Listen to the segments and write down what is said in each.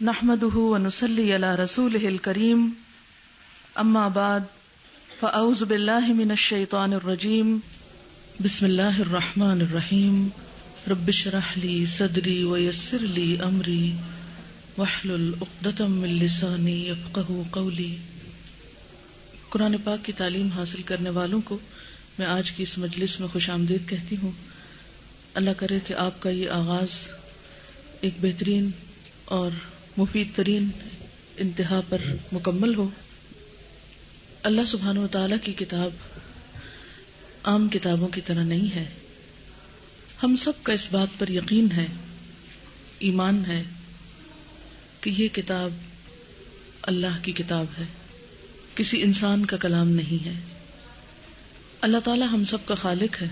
نحمده ونصلي على رسوله الكريم اما بعد فاعوذ بالله من الشيطان الرجيم بسم الله الرحمن الرحيم رب اشرح لي صدري ويسر لي امري واحلل عقدة من لساني يفقهوا قولي۔ قرآن پاک کی تعلیم حاصل کرنے والوں کو میں آج کی اس مجلس میں خوش آمدید کہتی ہوں۔ اللہ کرے کہ آپ کا یہ آغاز ایک بہترین اور مفید ترین انتہا پر مکمل ہو۔ اللہ سبحانہ و تعالیٰ کی کتاب عام کتابوں کی طرح نہیں ہے۔ ہم سب کا اس بات پر یقین ہے، ایمان ہے کہ یہ کتاب اللہ کی کتاب ہے، کسی انسان کا کلام نہیں ہے۔ اللہ تعالیٰ ہم سب کا خالق ہے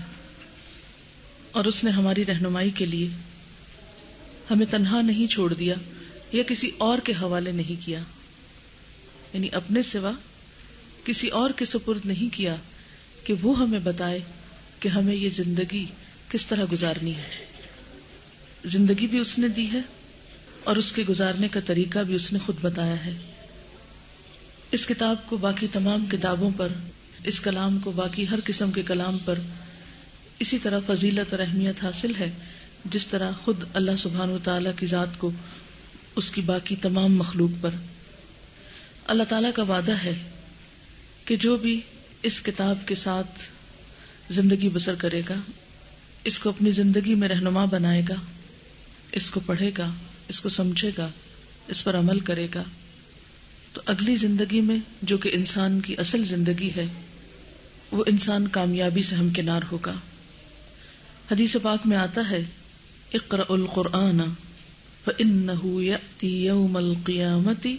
اور اس نے ہماری رہنمائی کے لیے ہمیں تنہا نہیں چھوڑ دیا یا کسی اور کے حوالے نہیں کیا، یعنی اپنے سوا کسی اور کے سپرد نہیں کیا کہ وہ ہمیں بتائے کہ ہمیں یہ زندگی کس طرح گزارنی ہے۔ زندگی بھی اس نے دی ہے اور اس کے گزارنے کا طریقہ بھی اس نے خود بتایا ہے۔ اس کتاب کو باقی تمام کتابوں پر، اس کلام کو باقی ہر قسم کے کلام پر اسی طرح فضیلت اور اہمیت حاصل ہے جس طرح خود اللہ سبحانہ وتعالیٰ کی ذات کو اس کی باقی تمام مخلوق پر۔ اللہ تعالیٰ کا وعدہ ہے کہ جو بھی اس کتاب کے ساتھ زندگی بسر کرے گا، اس کو اپنی زندگی میں رہنما بنائے گا، اس کو پڑھے گا، اس کو سمجھے گا، اس پر عمل کرے گا، تو اگلی زندگی میں جو کہ انسان کی اصل زندگی ہے، وہ انسان کامیابی سے ہمکنار ہوگا۔ حدیث پاک میں آتا ہے اقرأ القرآن فإنه يأتي يوم القيامة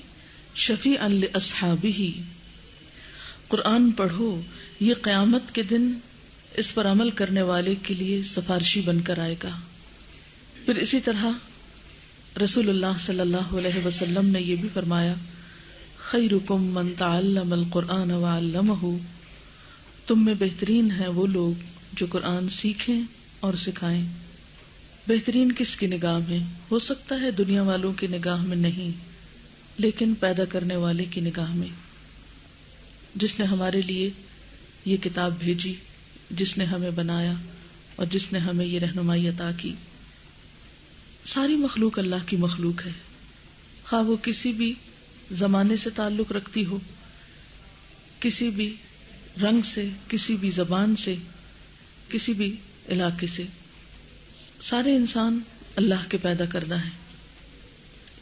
شفيعا لأصحابه۔ قرآن پڑھو، یہ قیامت کے دن اس پر عمل کرنے والے کے لیے سفارشی بن کر آئے گا۔ پھر اسی طرح رسول اللہ صلی اللہ علیہ وسلم نے یہ بھی فرمایا خیرکم من تعلم القرآن وعلمہ، تم میں بہترین ہیں وہ لوگ جو قرآن سیکھیں اور سکھائیں۔ بہترین کس کی نگاہ میں؟ ہو سکتا ہے دنیا والوں کی نگاہ میں نہیں، لیکن پیدا کرنے والے کی نگاہ میں، جس نے ہمارے لیے یہ کتاب بھیجی، جس نے ہمیں بنایا اور جس نے ہمیں یہ رہنمائی عطا کی۔ ساری مخلوق اللہ کی مخلوق ہے، خواہ وہ کسی بھی زمانے سے تعلق رکھتی ہو، کسی بھی رنگ سے، کسی بھی زبان سے، کسی بھی علاقے سے، سارے انسان اللہ کے پیدا کردہ ہیں۔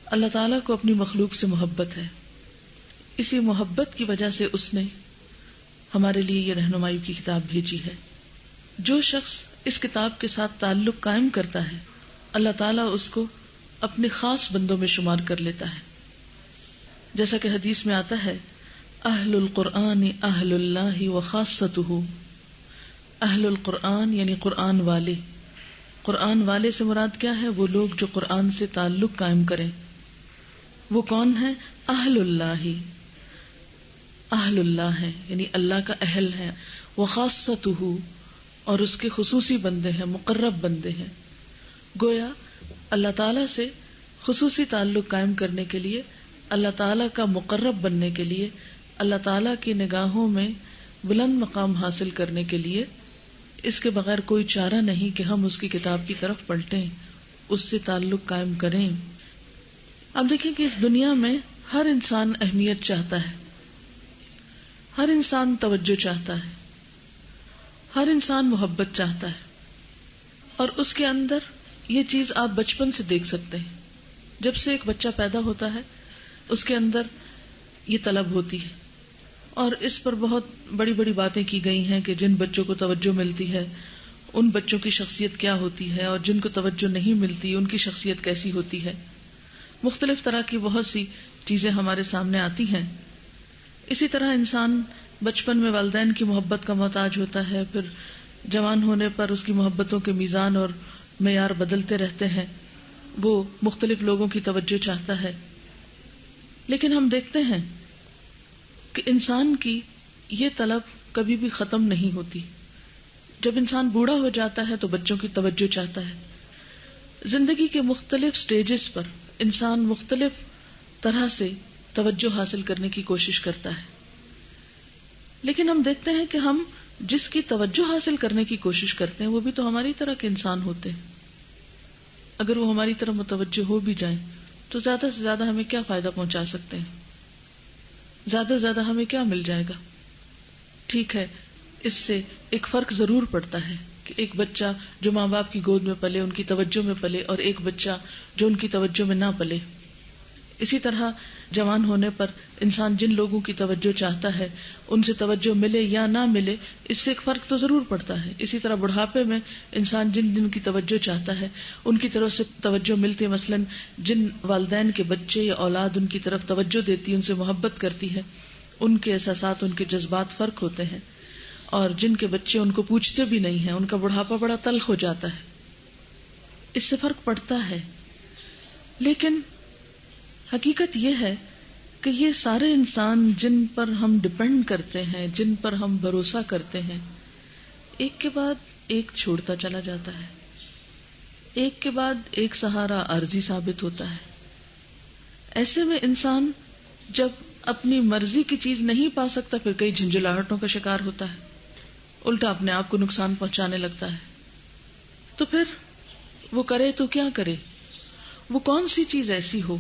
اللہ تعالیٰ کو اپنی مخلوق سے محبت ہے، اسی محبت کی وجہ سے اس نے ہمارے لیے یہ رہنمائی کی کتاب بھیجی ہے۔ جو شخص اس کتاب کے ساتھ تعلق قائم کرتا ہے، اللہ تعالیٰ اس کو اپنے خاص بندوں میں شمار کر لیتا ہے، جیسا کہ حدیث میں آتا ہے اہل القرآن اہل اللہ وخاصتہ۔ اہل القرآن یعنی قرآن والے۔ قرآن والے سے مراد کیا ہے؟ وہ لوگ جو قرآن سے تعلق قائم کریں۔ وہ کون ہیں؟ اہل اللہ، اہل اللہ ہیں یعنی اللہ کا اہل ہے، وخاصتہ اور اس کے خصوصی بندے ہیں، مقرب بندے ہیں۔ گویا اللہ تعالیٰ سے خصوصی تعلق قائم کرنے کے لیے، اللہ تعالیٰ کا مقرب بننے کے لیے، اللہ تعالیٰ کی نگاہوں میں بلند مقام حاصل کرنے کے لیے اس کے بغیر کوئی چارہ نہیں کہ ہم اس کی کتاب کی طرف پلٹیں، اس سے تعلق قائم کریں۔ اب دیکھیں کہ اس دنیا میں ہر انسان اہمیت چاہتا ہے، ہر انسان توجہ چاہتا ہے، ہر انسان محبت چاہتا ہے، اور اس کے اندر یہ چیز آپ بچپن سے دیکھ سکتے ہیں۔ جب سے ایک بچہ پیدا ہوتا ہے اس کے اندر یہ طلب ہوتی ہے، اور اس پر بہت بڑی بڑی باتیں کی گئی ہیں کہ جن بچوں کو توجہ ملتی ہے ان بچوں کی شخصیت کیا ہوتی ہے، اور جن کو توجہ نہیں ملتی ان کی شخصیت کیسی ہوتی ہے۔ مختلف طرح کی بہت سی چیزیں ہمارے سامنے آتی ہیں۔ اسی طرح انسان بچپن میں والدین کی محبت کا محتاج ہوتا ہے، پھر جوان ہونے پر اس کی محبتوں کے میزان اور معیار بدلتے رہتے ہیں، وہ مختلف لوگوں کی توجہ چاہتا ہے۔ لیکن ہم دیکھتے ہیں کہ انسان کی یہ طلب کبھی بھی ختم نہیں ہوتی۔ جب انسان بوڑھا ہو جاتا ہے تو بچوں کی توجہ چاہتا ہے۔ زندگی کے مختلف سٹیجز پر انسان مختلف طرح سے توجہ حاصل کرنے کی کوشش کرتا ہے، لیکن ہم دیکھتے ہیں کہ ہم جس کی توجہ حاصل کرنے کی کوشش کرتے ہیں وہ بھی تو ہماری طرح کے انسان ہوتے ہیں. اگر وہ ہماری طرح متوجہ ہو بھی جائیں تو زیادہ سے زیادہ ہمیں کیا فائدہ پہنچا سکتے ہیں؟ زیادہ سے زیادہ ہمیں کیا مل جائے گا؟ ٹھیک ہے، اس سے ایک فرق ضرور پڑتا ہے کہ ایک بچہ جو ماں باپ کی گود میں پلے، ان کی توجہ میں پلے، اور ایک بچہ جو ان کی توجہ میں نہ پلے. اسی طرح جوان ہونے پر انسان جن لوگوں کی توجہ چاہتا ہے ان سے توجہ ملے یا نہ ملے، اس سے ایک فرق تو ضرور پڑتا ہے. اسی طرح بڑھاپے میں انسان جن کی توجہ چاہتا ہے ان کی طرف سے توجہ ملتی ہے. مثلا جن والدین کے بچے یا اولاد ان کی طرف توجہ دیتی ہے، ان سے محبت کرتی ہے، ان کے احساسات، ان کے جذبات فرق ہوتے ہیں. اور جن کے بچے ان کو پوچھتے بھی نہیں ہیں، ان کا بڑھاپا بڑا تلخ ہو جاتا ہے. اس سے فرق پڑتا ہے. لیکن حقیقت یہ ہے کہ یہ سارے انسان جن پر ہم ڈپینڈ کرتے ہیں، جن پر ہم بھروسہ کرتے ہیں، ایک کے بعد ایک چھوڑتا چلا جاتا ہے، ایک کے بعد ایک سہارا عارضی ثابت ہوتا ہے. ایسے میں انسان جب اپنی مرضی کی چیز نہیں پا سکتا پھر کئی جھنجھلاہٹوں کا شکار ہوتا ہے، الٹا اپنے آپ کو نقصان پہنچانے لگتا ہے. تو پھر وہ کرے تو کیا کرے؟ وہ کون سی چیز ایسی ہو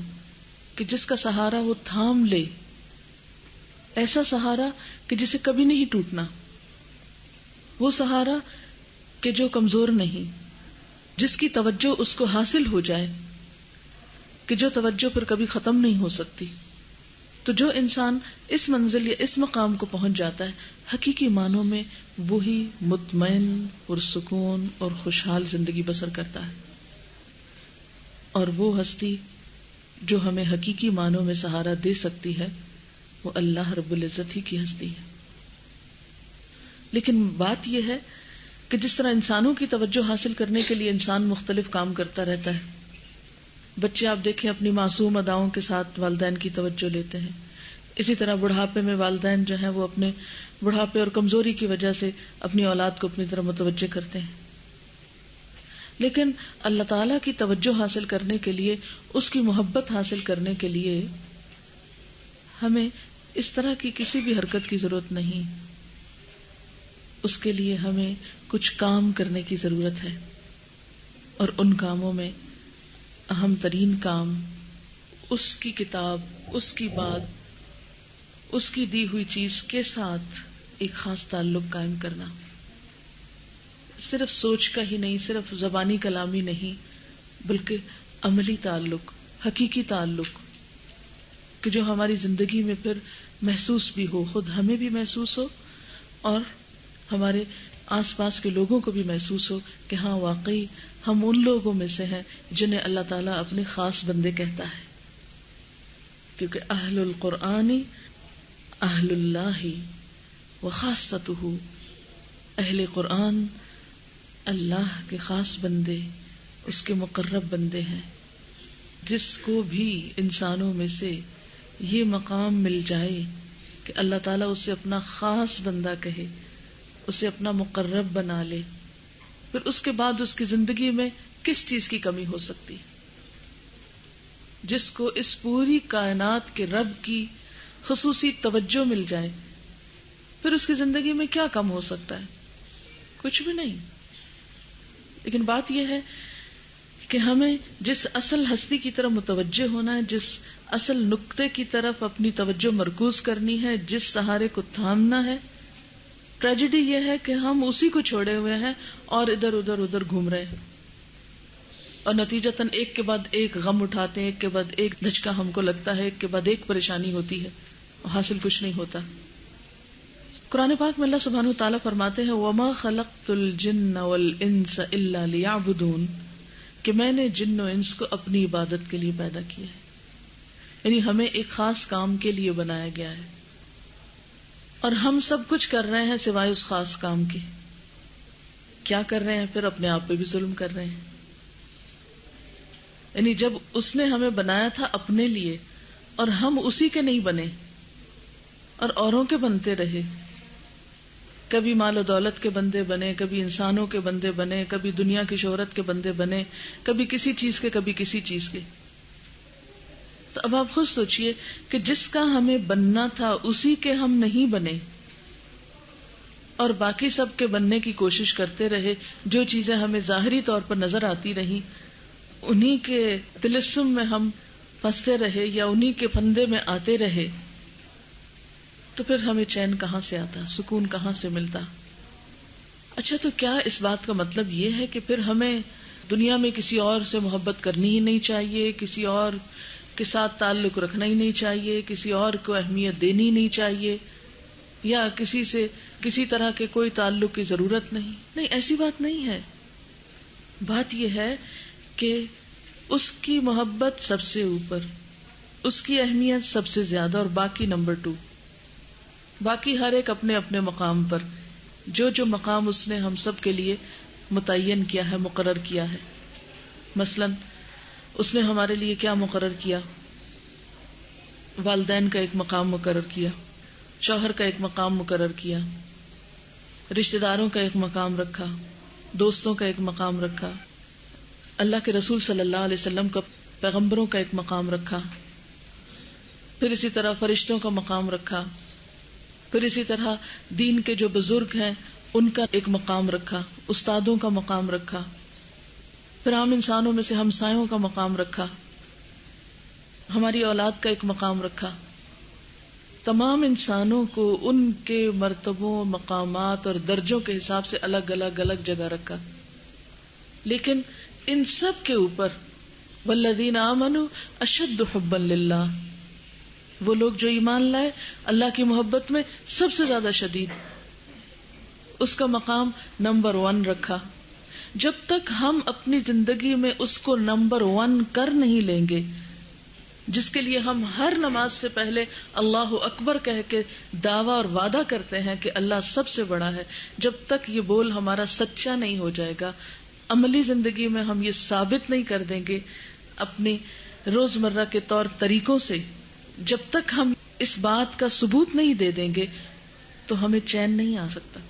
کہ جس کا سہارا وہ تھام لے، ایسا سہارا کہ جسے کبھی نہیں ٹوٹنا، وہ سہارا کہ جو کمزور نہیں، جس کی توجہ اس کو حاصل ہو جائے، کہ جو توجہ پر کبھی ختم نہیں ہو سکتی. تو جو انسان اس منزل یا اس مقام کو پہنچ جاتا ہے، حقیقی معنوں میں وہی مطمئن پرسکون اور خوشحال زندگی بسر کرتا ہے. اور وہ ہستی جو ہمیں حقیقی معنوں میں سہارا دے سکتی ہے وہ اللہ رب العزت ہی کی ہستی ہے. لیکن بات یہ ہے کہ جس طرح انسانوں کی توجہ حاصل کرنے کے لیے انسان مختلف کام کرتا رہتا ہے. بچے آپ دیکھیں اپنی معصوم اداؤں کے ساتھ والدین کی توجہ لیتے ہیں. اسی طرح بڑھاپے میں والدین جو ہیں وہ اپنے بڑھاپے اور کمزوری کی وجہ سے اپنی اولاد کو اپنی طرف متوجہ کرتے ہیں. لیکن اللہ تعالیٰ کی توجہ حاصل کرنے کے لیے، اس کی محبت حاصل کرنے کے لیے ہمیں اس طرح کی کسی بھی حرکت کی ضرورت نہیں. اس کے لیے ہمیں کچھ کام کرنے کی ضرورت ہے، اور ان کاموں میں اہم ترین کام اس کی کتاب، اس کی بات، اس کی دی ہوئی چیز کے ساتھ ایک خاص تعلق قائم کرنا. صرف سوچ کا ہی نہیں، صرف زبانی کلامی نہیں، بلکہ عملی تعلق، حقیقی تعلق، کہ جو ہماری زندگی میں پھر محسوس بھی ہو، خود ہمیں بھی محسوس ہو اور ہمارے آس پاس کے لوگوں کو بھی محسوس ہو کہ ہاں واقعی ہم ان لوگوں میں سے ہیں جنہیں اللہ تعالیٰ اپنے خاص بندے کہتا ہے. کیونکہ اہل القرآن اہل اللہ وخاصتہ، اہل قرآن اللہ کے خاص بندے، اس کے مقرب بندے ہیں. جس کو بھی انسانوں میں سے یہ مقام مل جائے کہ اللہ تعالیٰ اسے اپنا خاص بندہ کہے، اسے اپنا مقرب بنا لے، پھر اس کے بعد اس کی زندگی میں کس چیز کی کمی ہو سکتی؟ جس کو اس پوری کائنات کے رب کی خصوصی توجہ مل جائے، پھر اس کی زندگی میں کیا کم ہو سکتا ہے؟ کچھ بھی نہیں. لیکن بات یہ ہے کہ ہمیں جس اصل ہستی کی طرف متوجہ ہونا ہے، جس اصل نقطے کی طرف اپنی توجہ مرکوز کرنی ہے، جس سہارے کو تھامنا ہے. ٹریجڈی یہ ہے کہ ہم اسی کو چھوڑے ہوئے ہیں اور ادھر ادھر گھوم رہے ہیں، اور نتیجتاً ایک کے بعد ایک غم اٹھاتے ہیں، ایک کے بعد ایک دھچکا ہم کو لگتا ہے، ایک کے بعد ایک پریشانی ہوتی ہے، حاصل کچھ نہیں ہوتا. قرآن پاک میں اللہ سبحانہ وتعالیٰ فرماتے ہیں وَمَا خَلَقْتُ الْجِنَّ وَالْإِنسَ إِلَّا لِيَعْبُدُونَ، کہ میں نے جن و انس کو اپنی عبادت کے لیے پیدا کیا ہے. یعنی ہمیں ایک خاص کام کے لیے بنایا گیا ہے، اور ہم سب کچھ کر رہے ہیں سوائے اس خاص کام کے. کیا کر رہے ہیں؟ پھر اپنے آپ پہ بھی ظلم کر رہے ہیں. یعنی جب اس نے ہمیں بنایا تھا اپنے لیے اور ہم اسی کے نہیں بنے اور اوروں کے بنتے رہے، کبھی مال و دولت کے بندے بنے، کبھی انسانوں کے بندے بنے، کبھی دنیا کی شہرت کے بندے بنے، کبھی کسی چیز کے، کبھی کسی چیز کے. تو اب آپ خود سوچئے کہ جس کا ہمیں بننا تھا اسی کے ہم نہیں بنے اور باقی سب کے بننے کی کوشش کرتے رہے، جو چیزیں ہمیں ظاہری طور پر نظر آتی رہی انہی کے طلسم میں ہم پھنستے رہے یا انہی کے پھندے میں آتے رہے، تو پھر ہمیں چین کہاں سے آتا، سکون کہاں سے ملتا؟ اچھا، تو کیا اس بات کا مطلب یہ ہے کہ پھر ہمیں دنیا میں کسی اور سے محبت کرنی ہی نہیں چاہیے، کسی اور کے ساتھ تعلق رکھنا ہی نہیں چاہیے، کسی اور کو اہمیت دینی ہی نہیں چاہیے، یا کسی سے کسی طرح کے کوئی تعلق کی ضرورت نہیں؟ نہیں، ایسی بات نہیں ہے۔ بات یہ ہے کہ اس کی محبت سب سے اوپر، اس کی اہمیت سب سے زیادہ، اور باقی نمبر 2، باقی ہر ایک اپنے اپنے مقام پر، جو جو مقام اس نے ہم سب کے لیے متعین کیا ہے، مقرر کیا ہے۔ مثلا اس نے ہمارے لیے کیا مقرر کیا؟ والدین کا ایک مقام مقرر کیا، شوہر کا ایک مقام مقرر کیا، رشتہ داروں کا ایک مقام رکھا، دوستوں کا ایک مقام رکھا، اللہ کے رسول صلی اللہ علیہ وسلم کا، پیغمبروں کا ایک مقام رکھا، پھر اسی طرح فرشتوں کا مقام رکھا، پھر اسی طرح دین کے جو بزرگ ہیں ان کا ایک مقام رکھا، استادوں کا مقام رکھا، پھر عام انسانوں میں سے ہمسایوں کا مقام رکھا، ہماری اولاد کا ایک مقام رکھا۔ تمام انسانوں کو ان کے مرتبوں، مقامات اور درجوں کے حساب سے الگ الگ جگہ رکھا، لیکن ان سب کے اوپر والذین آمنوا اشد حبا للہ، وہ لوگ جو ایمان لائے اللہ کی محبت میں سب سے زیادہ شدید، اس کا مقام نمبر 1 رکھا۔ جب تک ہم اپنی زندگی میں اس کو نمبر 1 کر نہیں لیں گے، جس کے لیے ہم ہر نماز سے پہلے اللہ اکبر کہہ کے دعویٰ اور وعدہ کرتے ہیں کہ اللہ سب سے بڑا ہے، جب تک یہ بول ہمارا سچا نہیں ہو جائے گا، عملی زندگی میں ہم یہ ثابت نہیں کر دیں گے اپنی روزمرہ کے طور طریقوں سے، جب تک ہم اس بات کا ثبوت نہیں دے دیں گے تو ہمیں چین نہیں آ سکتا،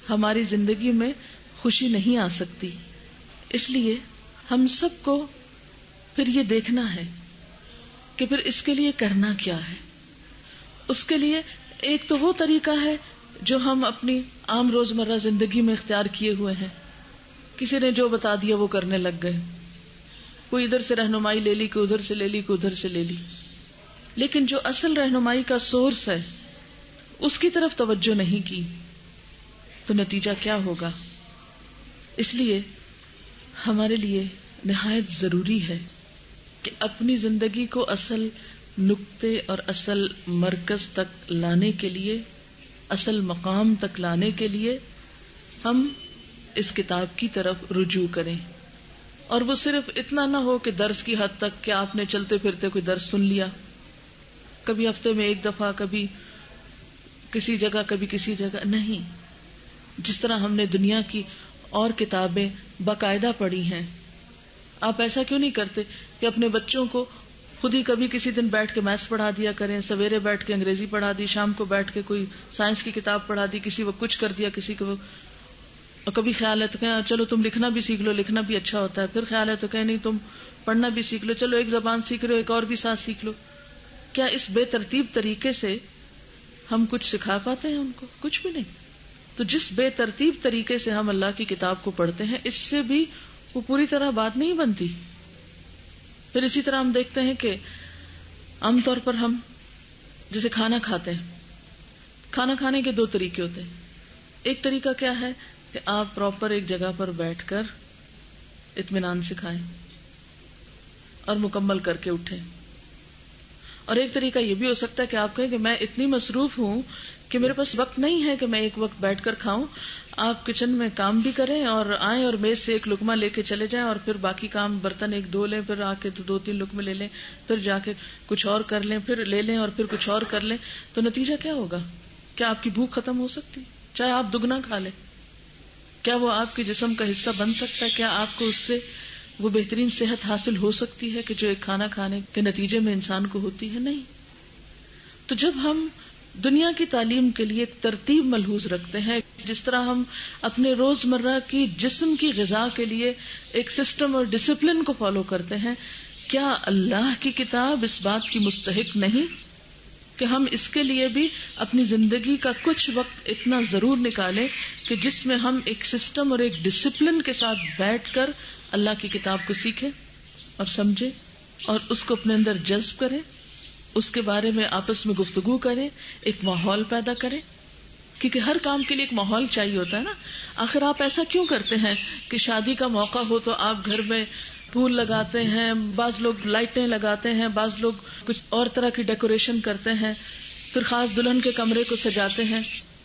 ہماری زندگی میں خوشی نہیں آ سکتی۔ اس لیے ہم سب کو پھر یہ دیکھنا ہے کہ پھر اس کے لیے کرنا کیا ہے۔ اس کے لیے ایک تو وہ طریقہ ہے جو ہم اپنی عام روزمرہ زندگی میں اختیار کیے ہوئے ہیں، کسی نے جو بتا دیا وہ کرنے لگ گئے، کوئی ادھر سے رہنمائی لے لی، کوئی ادھر سے لے لی، کوئی ادھر سے لے لی، لیکن جو اصل رہنمائی کا سورس ہے اس کی طرف توجہ نہیں کی تو نتیجہ کیا ہوگا؟ اس لیے ہمارے لیے نہایت ضروری ہے کہ اپنی زندگی کو اصل نقطے اور اصل مرکز تک لانے کے لیے، اصل مقام تک لانے کے لیے ہم اس کتاب کی طرف رجوع کریں، اور وہ صرف اتنا نہ ہو کہ درس کی حد تک کہ آپ نے چلتے پھرتے کوئی درس سن لیا، کبھی ہفتے میں ایک دفعہ، کبھی کسی جگہ، کبھی کسی جگہ نہیں۔ جس طرح ہم نے دنیا کی اور کتابیں باقاعدہ پڑھی ہیں، آپ ایسا کیوں نہیں کرتے کہ اپنے بچوں کو خود ہی کبھی کسی دن بیٹھ کے میتھس پڑھا دیا کریں، سویرے بیٹھ کے انگریزی پڑھا دی، شام کو بیٹھ کے کوئی سائنس کی کتاب پڑھا دی، کسی وقت کچھ کر دیا، کسی کو، اور کبھی خیال ہے تو کہیں چلو تم لکھنا بھی سیکھ لو، لکھنا بھی اچھا ہوتا ہے، پھر خیال ہے تو کہیں نہیں تم پڑھنا بھی سیکھ لو، چلو ایک زبان سیکھ رہے ہو ایک اور بھی ساتھ سیکھ لو۔ کیا اس بے ترتیب طریقے سے ہم کچھ سکھا پاتے ہیں ان کو؟ کچھ بھی نہیں۔ تو جس بے ترتیب طریقے سے ہم اللہ کی کتاب کو پڑھتے ہیں، اس سے بھی وہ پوری طرح بات نہیں بنتی۔ پھر اسی طرح ہم دیکھتے ہیں کہ عام طور پر ہم جیسے کھانا کھاتے ہیں، کھانا کھانے کے 2 طریقے ہوتے ہیں۔ ایک طریقہ کیا ہے کہ آپ پراپر ایک جگہ پر بیٹھ کر اطمینان سے کھائیں اور مکمل کر کے اٹھیں، اور ایک طریقہ یہ بھی ہو سکتا ہے کہ آپ کہیں کہ میں اتنی مصروف ہوں کہ میرے پاس وقت نہیں ہے کہ میں ایک وقت بیٹھ کر کھاؤں، آپ کچن میں کام بھی کریں اور آئیں اور میز سے ایک لقمہ لے کے چلے جائیں، اور پھر باقی کام برتن ایک دھو لیں، پھر آ کے 2-3 لقمے لے لیں، پھر جا کے کچھ اور کر لیں، پھر لے لیں اور پھر کچھ اور کر لیں، تو نتیجہ کیا ہوگا؟ کیا آپ کی بھوک ختم ہو سکتی؟ چاہے آپ دگنا کھا لیں، کیا وہ آپ کے جسم کا حصہ بن سکتا ہے؟ کیا آپ کو اس سے وہ بہترین صحت حاصل ہو سکتی ہے کہ جو ایک کھانا کھانے کے نتیجے میں انسان کو ہوتی ہے؟ نہیں۔ تو جب ہم دنیا کی تعلیم کے لیے ایک ترتیب ملحوظ رکھتے ہیں، جس طرح ہم اپنے روزمرہ کی جسم کی غذا کے لیے ایک سسٹم اور ڈسپلن کو فالو کرتے ہیں، کیا اللہ کی کتاب اس بات کی مستحق نہیں کہ ہم اس کے لیے بھی اپنی زندگی کا کچھ وقت اتنا ضرور نکالیں کہ جس میں ہم ایک سسٹم اور ایک ڈسپلن کے ساتھ بیٹھ کر اللہ کی کتاب کو سیکھیں اور سمجھیں اور اس کو اپنے اندر جذب کریں، اس کے بارے میں آپس میں گفتگو کریں، ایک ماحول پیدا کریں، کیونکہ ہر کام کے لیے ایک ماحول چاہیے ہوتا ہے نا. آخر آپ ایسا کیوں کرتے ہیں کہ شادی کا موقع ہو تو آپ گھر میں پھول لگاتے ہیں، بعض لوگ لائٹیں لگاتے ہیں، بعض لوگ کچھ اور طرح کی ڈیکوریشن کرتے ہیں، پھر خاص دلہن کے کمرے کو سجاتے ہیں؟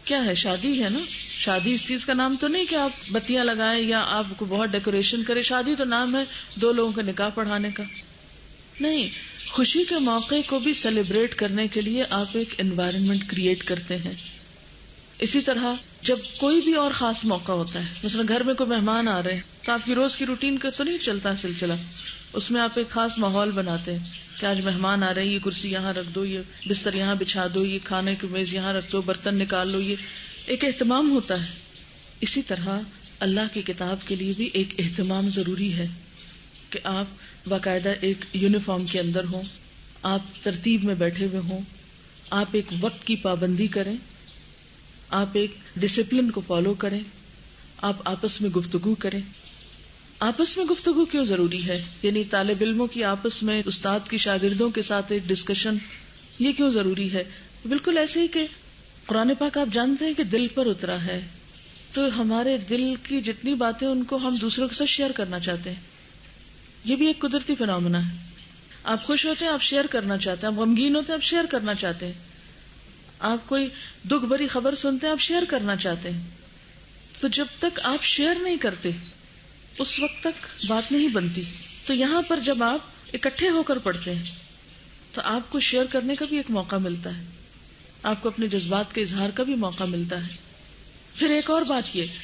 کیا ہے؟ شادی ہے نا. شادی اس چیز کا نام تو نہیں کہ آپ بتیاں لگائیں یا آپ کو بہت ڈیکوریشن کریں. شادی تو نام ہے دو لوگوں کا نکاح پڑھانے کا. نہیں، خوشی کے موقع کو بھی سیلیبریٹ کرنے کے لیے آپ ایک انوائرمنٹ کریٹ کرتے ہیں. اسی طرح جب کوئی بھی اور خاص موقع ہوتا ہے، مثلا گھر میں کوئی مہمان آ رہے ہیں، تو آپ کی روز کی روٹین کا تو نہیں چلتا سلسلہ، اس میں آپ ایک خاص ماحول بناتے ہیں کہ آج مہمان آ رہے ہیں، یہ کرسی یہاں رکھ دو، یہ بستر یہاں بچھا دو، یہ کھانے کی میز یہاں رکھ دو، برتن نکال لو. یہ ایک اہتمام ہوتا ہے. اسی طرح اللہ کی کتاب کے لیے بھی ایک اہتمام ضروری ہے کہ آپ باقاعدہ ایک یونیفارم کے اندر ہوں، آپ ترتیب میں بیٹھے ہوئے ہوں، آپ ایک وقت کی پابندی کریں، آپ ایک ڈسپلن کو فالو کریں، آپ آپس میں گفتگو کریں. آپس میں گفتگو کیوں ضروری ہے؟ یعنی طالب علموں کی آپس میں، استاد کی شاگردوں کے ساتھ ایک ڈسکشن، یہ کیوں ضروری ہے؟ بالکل ایسے ہی کہ قرآن پاک آپ جانتے ہیں کہ دل پر اترا ہے، تو ہمارے دل کی جتنی باتیں ان کو ہم دوسروں کے ساتھ شیئر کرنا چاہتے ہیں. یہ بھی ایک قدرتی فنامنا ہے. آپ خوش ہوتے ہیں، آپ شیئر کرنا چاہتے ہیں، آپ غمگین ہوتے ہیں، آپ شیئر کرنا چاہتے ہیں، آپ کوئی دکھ بھری خبر سنتے ہیں، آپ شیئر کرنا چاہتے ہیں. تو جب تک آپ شیئر نہیں کرتے اس وقت تک بات نہیں بنتی. تو یہاں پر جب آپ اکٹھے ہو کر پڑھتے ہیں تو آپ کو شیئر کرنے کا بھی ایک موقع ملتا ہے، آپ کو اپنے جذبات کے اظہار کا بھی موقع ملتا ہے. پھر ایک اور بات یہ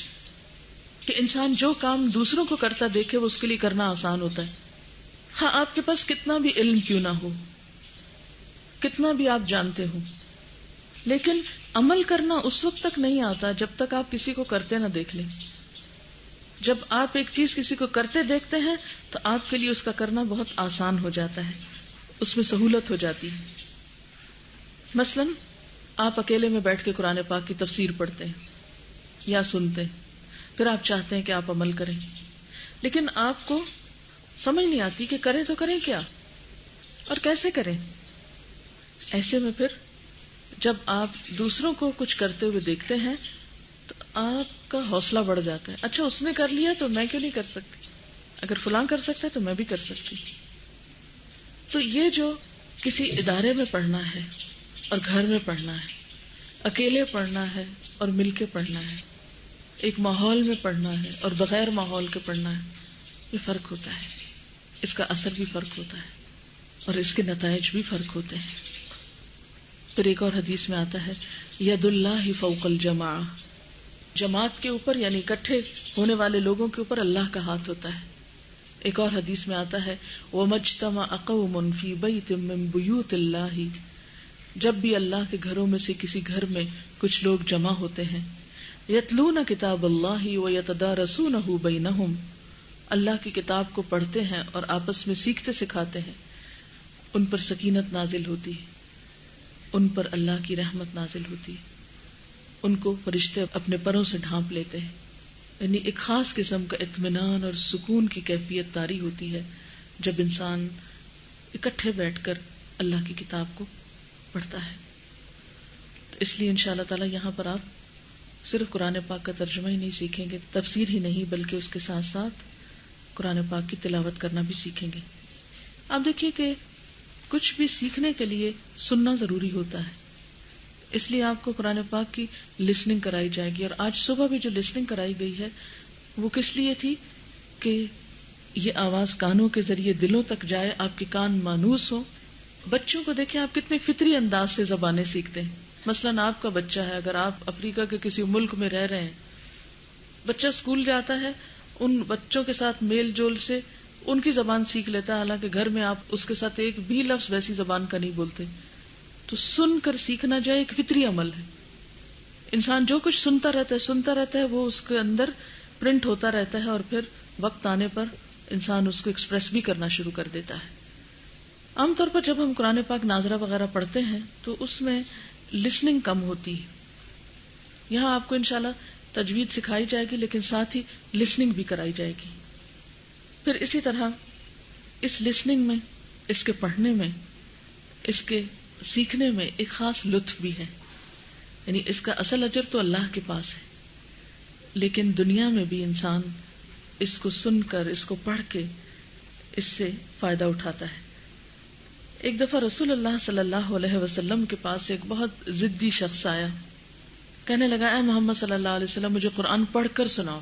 کہ انسان جو کام دوسروں کو کرتا دیکھے وہ اس کے لیے کرنا آسان ہوتا ہے. ہاں، آپ کے پاس کتنا بھی علم کیوں نہ ہو، کتنا بھی آپ جانتے ہو، لیکن عمل کرنا اس وقت تک نہیں آتا جب تک آپ کسی کو کرتے نہ دیکھ لیں. جب آپ ایک چیز کسی کو کرتے دیکھتے ہیں تو آپ کے لیے اس کا کرنا بہت آسان ہو جاتا ہے، اس میں سہولت ہو جاتی ہے. مثلا آپ اکیلے میں بیٹھ کے قرآن پاک کی تفسیر پڑھتے ہیں یا سنتے ہیں، پھر آپ چاہتے ہیں کہ آپ عمل کریں، لیکن آپ کو سمجھ نہیں آتی کہ کریں تو کریں کیا اور کیسے کریں. ایسے میں پھر جب آپ دوسروں کو کچھ کرتے ہوئے دیکھتے ہیں تو آپ کا حوصلہ بڑھ جاتا ہے. اچھا، اس نے کر لیا تو میں کیوں نہیں کر سکتی؟ اگر فلاں کر سکتا ہے تو میں بھی کر سکتی. تو یہ جو کسی ادارے میں پڑھنا ہے اور گھر میں پڑھنا ہے، اکیلے پڑھنا ہے اور مل کے پڑھنا ہے، ایک ماحول میں پڑھنا ہے اور بغیر ماحول کے پڑھنا ہے، یہ فرق ہوتا ہے. اس کا اثر بھی فرق ہوتا ہے اور اس کے نتائج بھی فرق ہوتے ہیں. پھر ایک اور حدیث میں آتا ہے ید اللہ فوق الجماع، جماعت کے اوپر یعنی اکٹھے ہونے والے لوگوں کے اوپر اللہ کا ہاتھ ہوتا ہے. ایک اور حدیث میں آتا ہے وَمَجْتَمَعَ قَوْمٌ فِي بَيْتٍ مِّن بُيُوتِ اللَّهِ، جب بھی اللہ کے گھروں میں سے کسی گھر میں کچھ لوگ جمع ہوتے ہیں، یتلون کتاب اللہ ویتدارسونہ بینہم، اللہ کی کتاب کو پڑھتے ہیں اور آپس میں سیکھتے سکھاتے ہیں، ان پر سکینت نازل ہوتی ہے، ان پر اللہ کی رحمت نازل ہوتی ہے، ان کو فرشتے اپنے پروں سے ڈھانپ لیتے ہیں. یعنی ایک خاص قسم کا اطمینان اور سکون کی کیفیت طاری ہوتی ہے جب انسان اکٹھے بیٹھ کر اللہ کی کتاب کو پڑھتا ہے. تو اس لیے انشاءاللہ تعالی یہاں پر آپ صرف قرآن پاک کا ترجمہ ہی نہیں سیکھیں گے، تفسیر ہی نہیں، بلکہ اس کے ساتھ ساتھ قرآن پاک کی تلاوت کرنا بھی سیکھیں گے. آپ دیکھیے کہ کچھ بھی سیکھنے کے لیے سننا ضروری ہوتا ہے، اس لیے آپ کو قرآن پاک کی لسننگ کرائی جائے گی. اور آج صبح بھی جو لسننگ کرائی گئی ہے وہ کس لیے تھی کہ یہ آواز کانوں کے ذریعے دلوں تک جائے، آپ کے کان مانوس ہوں. بچوں کو دیکھیں آپ کتنے فطری انداز سے زبانیں سیکھتے ہیں. مثلاً آپ کا بچہ ہے، اگر آپ افریقہ کے کسی ملک میں رہ رہے ہیں، بچہ اسکول جاتا ہے، ان بچوں کے ساتھ میل جول سے ان کی زبان سیکھ لیتا ہے، حالانکہ گھر میں آپ اس کے ساتھ ایک بھی لفظ ویسی زبان کا نہیں بولتے. تو سن کر سیکھنا جو ایک فطری عمل ہے. انسان جو کچھ سنتا رہتا ہے وہ اس کے اندر پرنٹ ہوتا رہتا ہے، اور پھر وقت آنے پر انسان اس کو ایکسپریس بھی کرنا شروع کر دیتا ہے. عام طور پر جب ہم قرآن پاک ناظرہ وغیرہ پڑھتے ہیں تو اس میں لسننگ کم ہوتی ہے. یہاں آپ کو انشاءاللہ تجوید سکھائی جائے گی لیکن ساتھ ہی لسننگ بھی کرائی جائے گی. پھر اسی طرح اس لسننگ میں، اس کے پڑھنے میں، اس کے سیکھنے میں ایک خاص لطف بھی ہے. یعنی اس کا اصل اجر تو اللہ کے پاس ہے، لیکن دنیا میں بھی انسان اس کو سن کر، اس کو پڑھ کے اس سے فائدہ اٹھاتا ہے. ایک دفعہ رسول اللہ صلی اللہ علیہ وسلم کے پاس ایک بہت ضدی شخص آیا. کہنے لگا اے محمد صلی اللہ علیہ وسلم مجھے قرآن پڑھ کر سناؤ.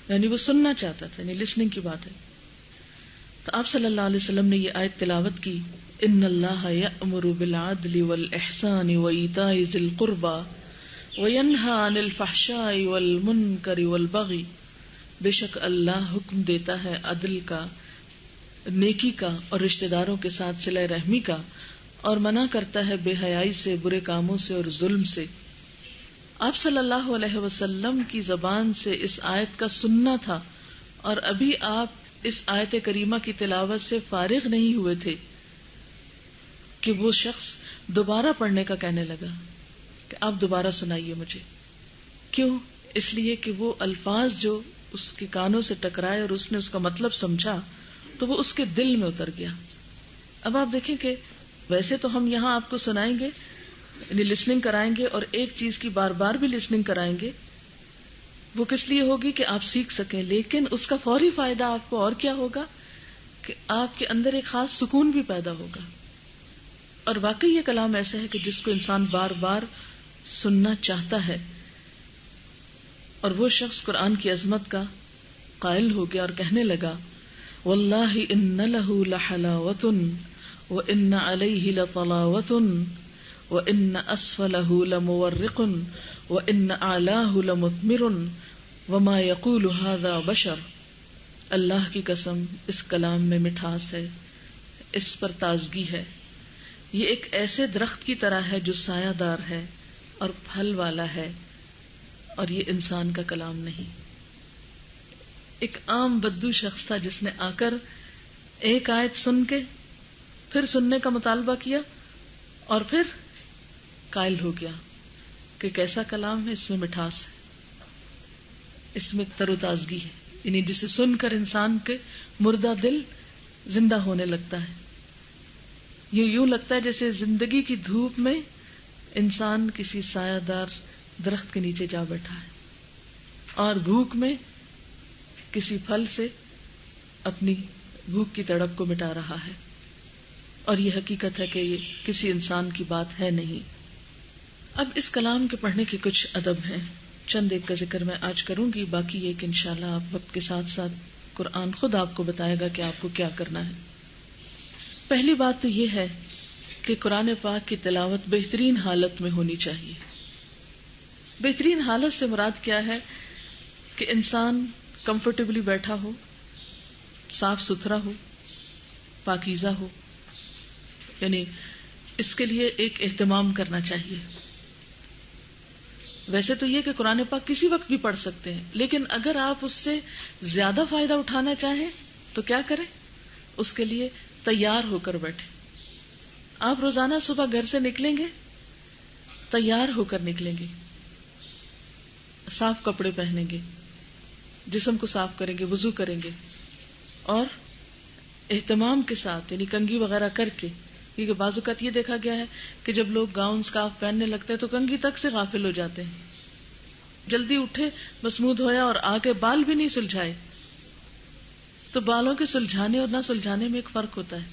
یعنی وہ سننا چاہتا تھا، یعنی لسننگ کی بات ہے. تو آپ صلی اللہ علیہ وسلم نے یہ آیت تلاوت کی، ان اللہ یأمر بالعدل والإحسان وإیتاء ذی القربى وینہی عن الفحشاء والمنکر والبغی. بے شک اللہ حکم دیتا ہے عدل کا، نیکی کا اور رشتہ داروں کے ساتھ صلہ رحمی کا، اور منع کرتا ہے بے حیائی سے، برے کاموں سے اور ظلم سے. آپ صلی اللہ علیہ وسلم کی زبان سے اس آیت کا سننا تھا، اور ابھی آپ اس آیت کریمہ کی تلاوت سے فارغ نہیں ہوئے تھے کہ وہ شخص دوبارہ پڑھنے کا کہنے لگا کہ آپ دوبارہ سنائیے مجھے. کیوں؟ اس لیے کہ وہ الفاظ جو اس کے کانوں سے ٹکرائے اور اس نے اس کا مطلب سمجھا تو وہ اس کے دل میں اتر گیا. اب آپ دیکھیں کہ ویسے تو ہم یہاں آپ کو سنائیں گے، یعنی لسننگ کرائیں گے، اور ایک چیز کی بار بار بھی لسننگ کرائیں گے. وہ کس لیے ہوگی کہ آپ سیکھ سکیں، لیکن اس کا فوری فائدہ آپ کو اور کیا ہوگا کہ آپ کے اندر ایک خاص سکون بھی پیدا ہوگا. اور واقعی یہ کلام ایسا ہے کہ جس کو انسان بار بار سننا چاہتا ہے. اور وہ شخص قرآن کی عظمت کا قائل ہو گیا اور کہنے لگا واللہ ان لہ لحلاوۃ وان علیہ لطلاوۃ وان اسفلہ لمورق وان اعلاہ لمثمر وما یقول ھذا بشر. اللہ کی قسم اس کلام میں مٹھاس ہے، اس پر تازگی ہے. یہ ایک ایسے درخت کی طرح ہے جو سایہ دار ہے اور پھل والا ہے، اور یہ انسان کا کلام نہیں. ایک عام بدو شخص تھا جس نے آ کر ایک آیت سن کے پھر سننے کا مطالبہ کیا اور پھر قائل ہو گیا کہ کیسا کلام ہے، اس میں مٹھاس ہے، اس میں تر و تازگی ہے. یعنی جسے سن کر انسان کے مردہ دل زندہ ہونے لگتا ہے. یہ یوں لگتا ہے جیسے زندگی کی دھوپ میں انسان کسی سایہ دار درخت کے نیچے جا بیٹھا ہے اور بھوک میں کسی پھل سے اپنی بھوک کی تڑپ کو مٹا رہا ہے. اور یہ حقیقت ہے کہ یہ کسی انسان کی بات ہے نہیں. اب اس کلام کے پڑھنے کے کچھ ادب ہیں، چند ایک کا ذکر میں آج کروں گی، باقی یہ کہ انشاءاللہ آپ وقت کے ساتھ ساتھ قرآن خود آپ کو بتائے گا کہ آپ کو کیا کرنا ہے. پہلی بات تو یہ ہے کہ قرآن پاک کی تلاوت بہترین حالت میں ہونی چاہیے. بہترین حالت سے مراد کیا ہے کہ انسان کمفرٹیبلی بیٹھا ہو، صاف ستھرا ہو، پاکیزہ ہو. یعنی اس کے لیے ایک اہتمام کرنا چاہیے. ویسے تو یہ کہ قرآن پاک کسی وقت بھی پڑھ سکتے ہیں، لیکن اگر آپ اس سے زیادہ فائدہ اٹھانا چاہیں تو کیا کریں؟ اس کے لیے تیار ہو کر بیٹھیں. آپ روزانہ صبح گھر سے نکلیں گے، تیار ہو کر نکلیں گے، صاف کپڑے پہنیں گے، جسم کو صاف کریں گے، وضو کریں گے، اور اہتمام کے ساتھ یعنی کنگھی وغیرہ کر کے. کیونکہ بعض اوقات یہ دیکھا گیا ہے کہ جب لوگ گاؤن سکارف پہننے لگتے ہیں تو کنگھی تک سے غافل ہو جاتے ہیں. جلدی اٹھے، بس منہ دھویا اور آگے بال بھی نہیں سلجھائے. تو بالوں کے سلجھانے اور نہ سلجھانے میں ایک فرق ہوتا ہے.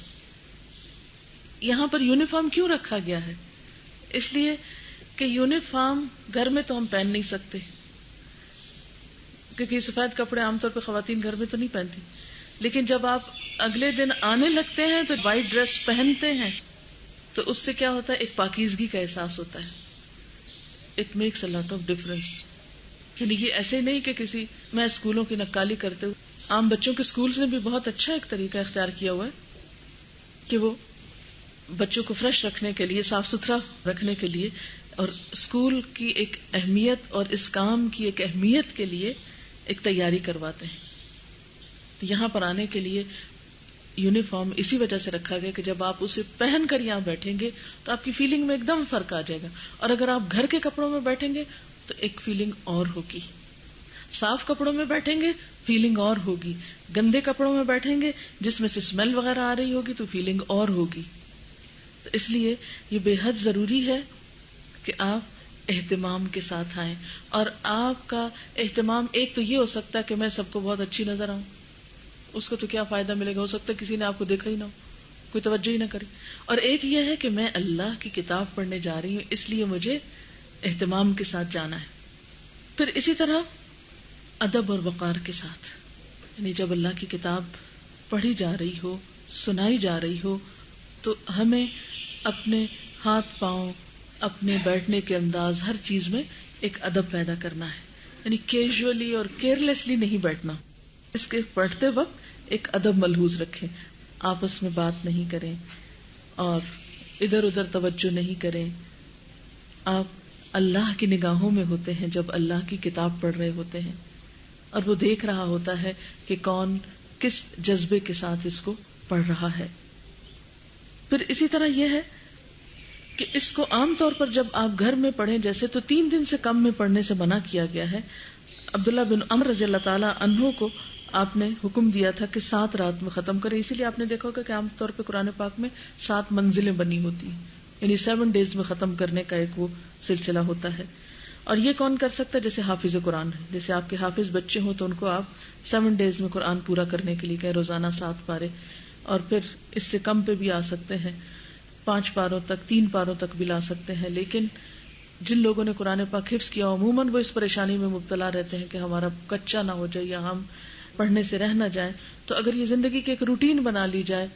یہاں پر یونیفارم کیوں رکھا گیا ہے؟ اس لیے کہ یونیفارم گھر میں تو ہم پہن نہیں سکتے، کیونکہ سفید کپڑے عام طور پہ خواتین گھر میں تو نہیں پہنتی. لیکن جب آپ اگلے دن آنے لگتے ہیں تو وائٹ ڈریس پہنتے ہیں تو اس سے کیا ہوتا ہے؟ ایک پاکیزگی کا احساس ہوتا ہے. It makes a lot of difference. یعنی یہ ایسے نہیں کہ کسی میں اسکولوں کی نقالی کرتے ہوں. عام بچوں کے اسکولز نے بھی بہت اچھا ایک طریقہ اختیار کیا ہوا ہے کہ وہ بچوں کو فریش رکھنے کے لیے، صاف ستھرا رکھنے کے لیے، اور اسکول کی ایک اہمیت اور اس کام کی ایک اہمیت کے لیے ایک تیاری کرواتے ہیں. یہاں پر آنے کے لیے یونیفارم اسی وجہ سے رکھا گیا کہ جب آپ اسے پہن کر یہاں بیٹھیں گے تو آپ کی فیلنگ میں ایک دم فرق آ جائے گا، اور اگر آپ گھر کے کپڑوں میں بیٹھیں گے تو ایک فیلنگ اور ہوگی، صاف کپڑوں میں بیٹھیں گے فیلنگ اور ہوگی، گندے کپڑوں میں بیٹھیں گے جس میں سے اسمیل وغیرہ آ رہی ہوگی تو فیلنگ اور ہوگی. تو اس لیے یہ بے حد ضروری ہے کہ آپ اہتمام کے ساتھ آئیں. اور آپ کا اہتمام ایک تو یہ ہو سکتا ہے کہ میں سب کو بہت اچھی نظر آؤں، اس کو تو کیا فائدہ ملے گا، ہو سکتا ہے کسی نے آپ کو دیکھا ہی نہ ہو، کوئی توجہ ہی نہ کرے. اور ایک یہ ہے کہ میں اللہ کی کتاب پڑھنے جا رہی ہوں، اس لیے مجھے اہتمام کے ساتھ جانا ہے. پھر اسی طرح ادب اور وقار کے ساتھ، یعنی جب اللہ کی کتاب پڑھی جا رہی ہو، سنائی جا رہی ہو، تو ہمیں اپنے ہاتھ پاؤں، اپنے بیٹھنے کے انداز، ہر چیز میں ایک ادب پیدا کرنا ہے. یعنی کیجولی اور کیئرلیسلی نہیں بیٹھنا. اس کے پڑھتے وقت ایک ادب ملحوظ رکھیں، آپس میں بات نہیں کریں اور ادھر ادھر توجہ نہیں کریں. آپ اللہ کی نگاہوں میں ہوتے ہیں جب اللہ کی کتاب پڑھ رہے ہوتے ہیں، اور وہ دیکھ رہا ہوتا ہے کہ کون کس جذبے کے ساتھ اس کو پڑھ رہا ہے. پھر اسی طرح یہ ہے کہ اس کو عام طور پر جب آپ گھر میں پڑھیں جیسے، تو 3 دن سے کم میں پڑھنے سے منع کیا گیا ہے. عبداللہ بن عمر رضی اللہ تعالی عنہ کو آپ نے حکم دیا تھا کہ 7 رات میں ختم کرے. اسی لیے آپ نے دیکھا ہوگا کہ عام طور پہ قرآن پاک میں 7 منزلیں بنی ہوتی ہیں، یعنی 7 ڈیز میں ختم کرنے کا ایک وہ سلسلہ ہوتا ہے. اور یہ کون کر سکتا ہے؟ جیسے حافظ قرآن ہے، جیسے آپ کے حافظ بچے ہوں تو ان کو آپ 7 ڈیز میں قرآن پورا کرنے کے لیے کہیں، روزانہ 7 پارے، اور پھر اس سے کم پہ بھی آ سکتے ہیں، 5 پاروں تک، 3 پاروں تک بھی لا سکتے ہیں. لیکن جن لوگوں نے قرآن پاک حفظ کیا عموماً وہ اس پریشانی میں مبتلا رہتے ہیں کہ ہمارا کچا نہ ہو جائے یا ہم پڑھنے سے رہ نہ جائیں. تو اگر یہ زندگی کی ایک روٹین بنا لی جائے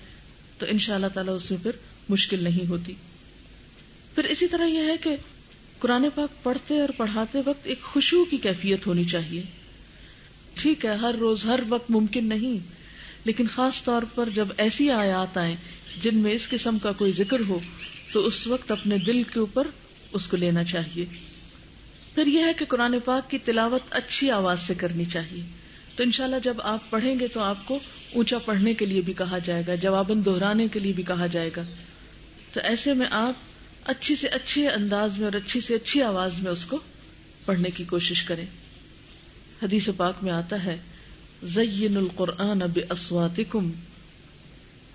تو انشاءاللہ تعالیٰ اس میں پھر مشکل نہیں ہوتی. پھر اسی طرح یہ ہے کہ قرآن پاک پڑھتے اور پڑھاتے وقت ایک خشوع کی کیفیت ہونی چاہیے. ٹھیک ہے ہر روز ہر وقت ممکن نہیں، لیکن خاص طور پر جب ایسی آیات آئیں جن میں اس قسم کا کوئی ذکر ہو تو اس وقت اپنے دل کے اوپر اس کو لینا چاہیے. پھر یہ ہے کہ قرآن پاک کی تلاوت اچھی آواز سے کرنی چاہیے. تو انشاءاللہ جب آپ پڑھیں گے تو آپ کو اونچا پڑھنے کے لیے بھی کہا جائے گا، جواباً دہرانے کے لیے بھی کہا جائے گا. تو ایسے میں آپ اچھی سے اچھے انداز میں اور اچھی سے اچھی آواز میں اس کو پڑھنے کی کوشش کریں. حدیث پاک میں آتا ہے زینوا القرآن باصواتکم،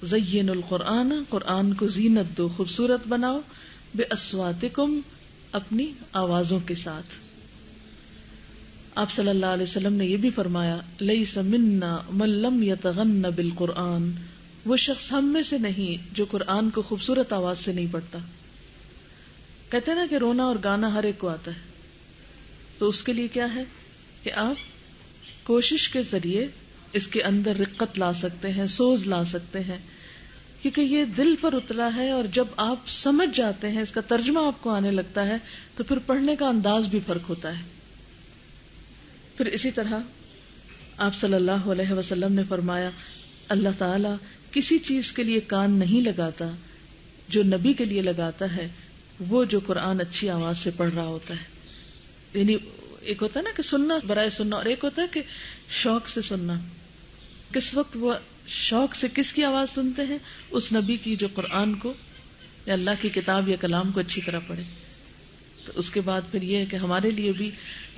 زینوا القرآن، قرآن کو زینت دو، خوبصورت بناؤ، باصواتکم، اپنی آوازوں کے ساتھ. آپ صلی اللہ علیہ وسلم نے یہ بھی فرمایا لیس منا من لم یتغن بالقرآن، وہ شخص ہم میں سے نہیں جو قرآن کو خوبصورت آواز سے نہیں پڑھتا. کہتے ہیں نا کہ رونا اور گانا ہر ایک کو آتا ہے، تو اس کے لیے کیا ہے کہ آپ کوشش کے ذریعے اس کے اندر رقت لا سکتے ہیں، سوز لا سکتے ہیں، کیونکہ یہ دل پر اترا ہے. اور جب آپ سمجھ جاتے ہیں، اس کا ترجمہ آپ کو آنے لگتا ہے، تو پھر پڑھنے کا انداز بھی فرق ہوتا ہے. پھر اسی طرح آپ صلی اللہ علیہ وسلم نے فرمایا اللہ تعالیٰ کسی چیز کے لیے کان نہیں لگاتا جو نبی کے لیے لگاتا ہے، وہ جو قرآن اچھی آواز سے پڑھ رہا ہوتا ہے. یعنی ایک ہوتا ہے نا کہ سننا برائے سننا، اور ایک ہوتا ہے کہ شوق سے سننا. کس وقت وہ شوق سے کس کی آواز سنتے ہیں؟ اس نبی کی جو قرآن کو یا اللہ کی کتاب یا کلام کو اچھی طرح پڑھے. تو اس کے بعد پھر یہ ہے کہ ہمارے لیے بھی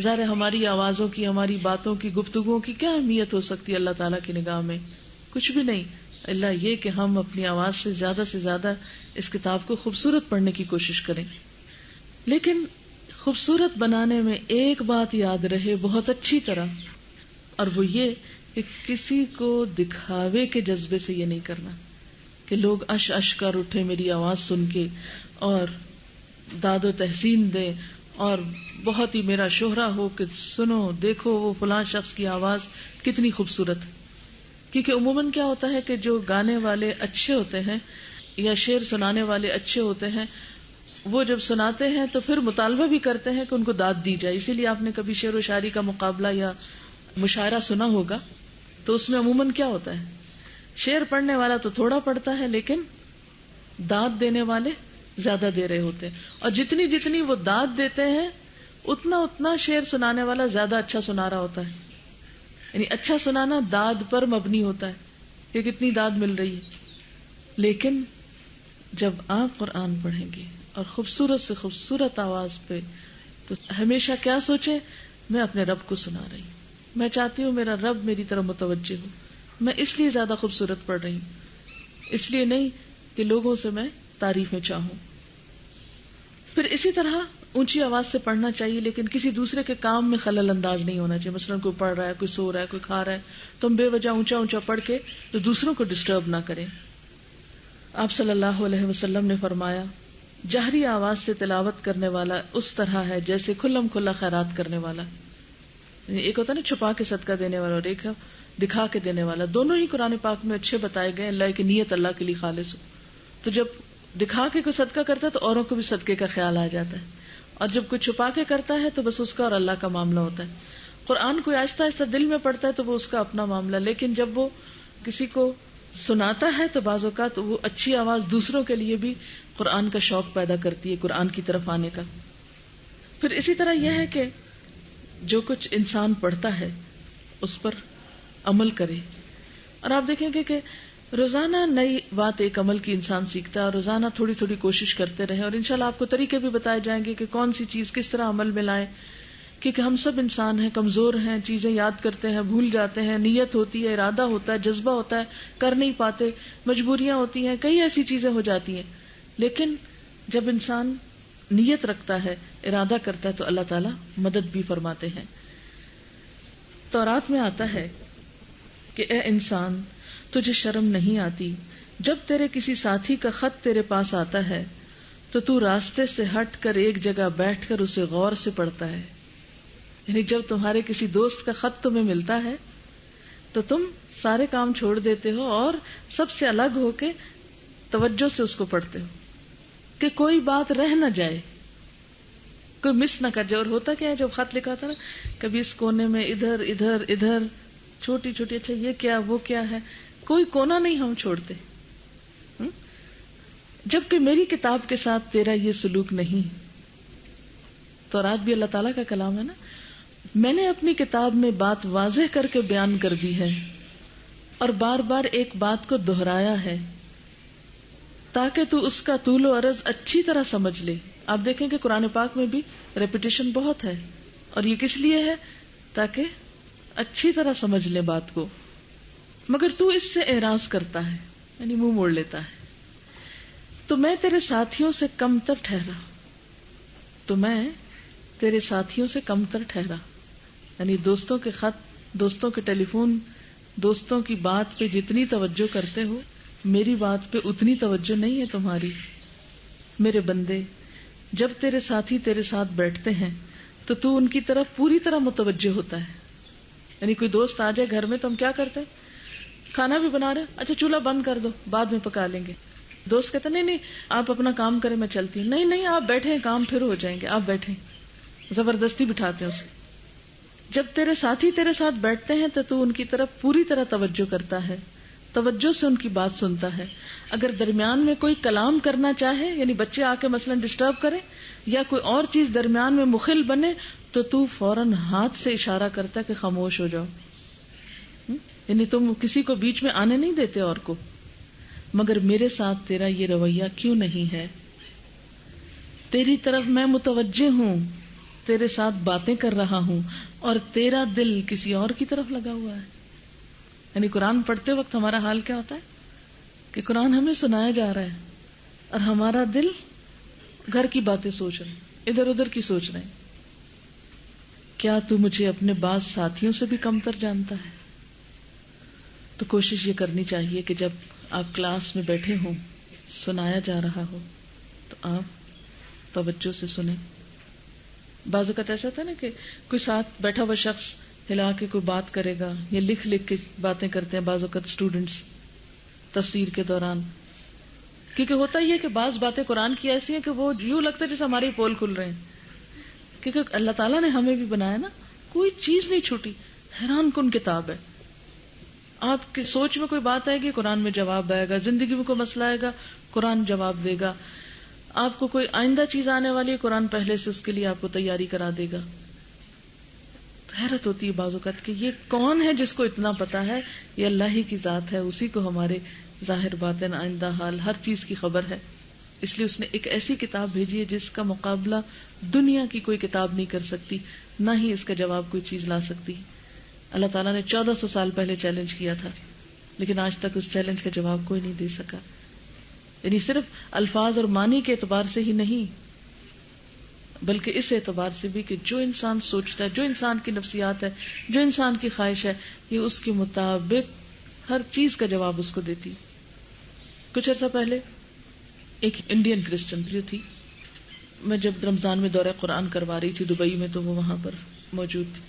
ظاہر ہماری آوازوں کی، ہماری باتوں کی، گفتگو کی کیا اہمیت ہو سکتی ہے اللہ تعالیٰ کی نگاہ میں؟ کچھ بھی نہیں، اللہ یہ کہ ہم اپنی آواز سے زیادہ اس کتاب کو خوبصورت پڑھنے کی کوشش کریں. لیکن خوبصورت بنانے میں ایک بات یاد رہے بہت اچھی طرح، اور وہ یہ کہ کسی کو دکھاوے کے جذبے سے یہ نہیں کرنا کہ لوگ اش کر اٹھے میری آواز سن کے اور داد و تحسین دیں اور بہت ہی میرا شہرہ ہو کہ سنو دیکھو وہ فلاں شخص کی آواز کتنی خوبصورت. کیونکہ عموماً کیا ہوتا ہے کہ جو گانے والے اچھے ہوتے ہیں یا شعر سنانے والے اچھے ہوتے ہیں، وہ جب سناتے ہیں تو پھر مطالبہ بھی کرتے ہیں کہ ان کو داد دی جائے. اسی لیے آپ نے کبھی شعر و شاعری کا مقابلہ یا مشاعرہ سنا ہوگا تو اس میں عموماً کیا ہوتا ہے، شعر پڑھنے والا تو تھوڑا پڑھتا ہے لیکن داد دینے والے زیادہ دے رہے ہوتے ہیں، اور جتنی وہ داد دیتے ہیں اتنا شعر سنانے والا زیادہ اچھا سنا رہا ہوتا ہے. یعنی اچھا سنانا داد پر مبنی ہوتا ہے. کہ کتنی داد مل رہی ہے. لیکن جب آپ قرآن پڑھیں گے اور خوبصورت سے خوبصورت آواز پہ، تو ہمیشہ کیا سوچیں، میں اپنے رب کو سنا رہی ہوں، میں چاہتی ہوں میرا رب میری طرف متوجہ ہو، میں اس لیے زیادہ خوبصورت پڑھ رہی ہوں، اس لیے نہیں کہ لوگوں سے میں تعریفیں چاہوں. پھر اسی طرح اونچی آواز سے پڑھنا چاہیے، لیکن کسی دوسرے کے کام میں خلل انداز نہیں ہونا چاہیے. مثلا کوئی پڑھ رہا ہے، کوئی سو رہا ہے، کوئی کھا رہا ہے، تو ہم بے وجہ اونچا اونچا پڑھ کے تو دوسروں کو ڈسٹرب نہ کریں. آپ صلی اللہ علیہ وسلم نے فرمایا، جہری آواز سے تلاوت کرنے والا اس طرح ہے جیسے کھلم کھلا خیرات کرنے والا. یعنی ایک ہوتا ہے نا چھپا کے صدقہ دینے والا، اور ایک ہے دکھا کے دینے والا. دونوں ہی قرآن پاک میں اچھے بتائے گئے، اللہ کی نیت اللہ کے لیے خالص ہو. تو جب دکھا کے کوئی صدقہ کرتا ہے تو اوروں کو بھی صدقے کا خیال آ جاتا ہے، اور جب کوئی چھپا کے کرتا ہے تو بس اس کا اور اللہ کا معاملہ ہوتا ہے. قرآن کوئی آہستہ آہستہ دل میں پڑتا ہے تو وہ اس کا اپنا معاملہ، لیکن جب وہ کسی کو سناتا ہے تو بعض اوقات وہ اچھی آواز دوسروں کے لیے بھی قرآن کا شوق پیدا کرتی ہے، قرآن کی طرف آنے کا. پھر اسی طرح یہ ہے کہ جو کچھ انسان پڑھتا ہے اس پر عمل کرے. اور آپ دیکھیں گے کہ روزانہ نئی بات ایک عمل کی انسان سیکھتا ہے، اور روزانہ تھوڑی تھوڑی کوشش کرتے رہے، اور انشاءاللہ آپ کو طریقے بھی بتائے جائیں گے کہ کون سی چیز کس طرح عمل میں لائیں. کیونکہ ہم سب انسان ہیں، کمزور ہیں، چیزیں یاد کرتے ہیں، بھول جاتے ہیں، نیت ہوتی ہے، ارادہ ہوتا ہے، جذبہ ہوتا ہے، کر نہیں پاتے، مجبوریاں ہوتی ہیں، کئی ایسی چیزیں ہو جاتی ہیں. لیکن جب انسان نیت رکھتا ہے، ارادہ کرتا ہے، تو اللہ تعالیٰ مدد بھی فرماتے ہیں. تورات میں آتا ہے کہ اے انسان، تجھے شرم نہیں آتی جب تیرے کسی ساتھی کا خط تیرے پاس آتا ہے تو تو راستے سے ہٹ کر ایک جگہ بیٹھ کر اسے غور سے پڑھتا ہے. یعنی جب تمہارے کسی دوست کا خط تمہیں ملتا ہے تو تم سارے کام چھوڑ دیتے ہو اور سب سے الگ ہو کے توجہ سے اس کو پڑھتے ہو کہ کوئی بات رہ نہ جائے، کوئی مس نہ کر جائے. اور ہوتا کیا ہے، جب خط لکھا تھا نا، کبھی اس کونے میں ادھر ادھر ادھر چھوٹی چھوٹی، اچھا یہ کیا وہ کیا ہے، کوئی کونا نہیں ہم چھوڑتے. جبکہ میری کتاب کے ساتھ تیرا یہ سلوک نہیں. تورات بھی اللہ تعالیٰ کا کلام ہے نا. میں نے اپنی کتاب میں بات واضح کر کے بیان کر دی ہے اور بار بار ایک بات کو دہرایا ہے تاکہ تو اس کا طول و عرض اچھی طرح سمجھ لے. آپ دیکھیں کہ قرآن پاک میں بھی ریپیٹیشن بہت ہے، اور یہ کس لیے ہے؟ تاکہ اچھی طرح سمجھ لے بات کو. مگر تو اس سے اعراض کرتا ہے، یعنی منہ موڑ لیتا ہے. تو میں تیرے ساتھیوں سے کمتر ٹھہرا، تو میں تیرے ساتھیوں سے کمتر ٹھہرا. یعنی دوستوں کے خط، دوستوں کے ٹیلی فون، دوستوں کی بات پہ جتنی توجہ کرتے ہو، میری بات پہ اتنی توجہ نہیں ہے تمہاری. میرے بندے، جب تیرے ساتھی تیرے ساتھ بیٹھتے ہیں تو تو ان کی طرف پوری طرح متوجہ ہوتا ہے. یعنی کوئی دوست آ جائے گھر میں تو ہم کیا کرتے ہیں؟ کھانا بھی بنا رہے، اچھا چولہا بند کر دو، بعد میں پکا لیں گے. دوست کہتا نہیں آپ اپنا کام کریں، میں چلتی ہوں. نہیں آپ بیٹھیں، کام پھر ہو جائیں گے، آپ بیٹھیں. زبردستی بٹھاتے ہیں اسے. جب تیرے ساتھی تیرے ساتھ بیٹھتے ہیں تو ان کی طرف پوری طرح توجہ کرتا ہے، توجہ سے ان کی بات سنتا ہے. اگر درمیان میں کوئی کلام کرنا چاہے، یعنی بچے آ کے مثلا ڈسٹرب کریں یا کوئی اور چیز درمیان میں مخل بنے، تو فوراً ہاتھ سے اشارہ کرتا ہے کہ خاموش ہو جاؤ. یعنی تم کسی کو بیچ میں آنے نہیں دیتے اور کو. مگر میرے ساتھ تیرا یہ رویہ کیوں نہیں ہے؟ تیری طرف میں متوجہ ہوں، تیرے ساتھ باتیں کر رہا ہوں، اور تیرا دل کسی اور کی طرف لگا ہوا ہے. یعنی قرآن پڑھتے وقت ہمارا حال کیا ہوتا ہے کہ قرآن ہمیں سنایا جا رہا ہے اور ہمارا دل گھر کی باتیں سوچ رہے ہیں، ادھر ادھر کی سوچ رہے ہیں. کیا تو مجھے اپنے بعض ساتھیوں سے بھی کمتر جانتا ہے؟ تو کوشش یہ کرنی چاہیے کہ جب آپ کلاس میں بیٹھے ہوں، سنایا جا رہا ہو، تو آپ توجہ سے سنیں. بعض اوقات ایسا ہوتا ہے نا کہ کوئی ساتھ بیٹھا ہوا شخص ہلا کے کوئی بات کرے گا یا لکھ کے باتیں کرتے ہیں بعض اوقات اسٹوڈنٹس تفسیر کے دوران. کیونکہ ہوتا یہ کہ بعض باتیں قرآن کی ایسی ہیں کہ وہ یوں لگتا ہے جیسے ہمارے پول کھل رہے ہیں. کیونکہ اللہ تعالیٰ نے ہمیں بھی بنایا نا، کوئی چیز نہیں چھوٹی. حیران کن کتاب ہے. آپ کی سوچ میں کوئی بات آئے گی، قرآن میں جواب آئے گا. زندگی میں کوئی مسئلہ آئے گا، قرآن جواب دے گا. آپ کو کوئی آئندہ چیز آنے والی ہے، قرآن پہلے سے اس کے لیے آپ کو تیاری کرا دے گا. حیرت ہوتی ہے بعض اوقات کہ یہ کون ہے جس کو اتنا پتا ہے. یہ اللہ ہی کی ذات ہے, اسی کو ہمارے ظاہر باطن آئندہ حال ہر چیز کی خبر ہے. اس لیے اس نے ایک ایسی کتاب بھیجی ہے جس کا مقابلہ دنیا کی کوئی کتاب نہیں کر سکتی, نہ ہی اس کا جواب کوئی چیز لا سکتی. اللہ تعالیٰ نے 1400 سال پہلے چیلنج کیا تھا, لیکن آج تک اس چیلنج کا جواب کوئی نہیں دے سکا. یعنی صرف الفاظ اور معنی کے اعتبار سے ہی نہیں, بلکہ اس اعتبار سے بھی کہ جو انسان سوچتا ہے, جو انسان کی نفسیات ہے, جو انسان کی خواہش ہے, یہ اس کے مطابق ہر چیز کا جواب اس کو دیتی. کچھ عرصہ پہلے ایک انڈین کرسچن جو تھی, میں جب رمضان میں دورہ قرآن کروا رہی تھی دبئی میں, تو وہ وہاں پر موجود تھی.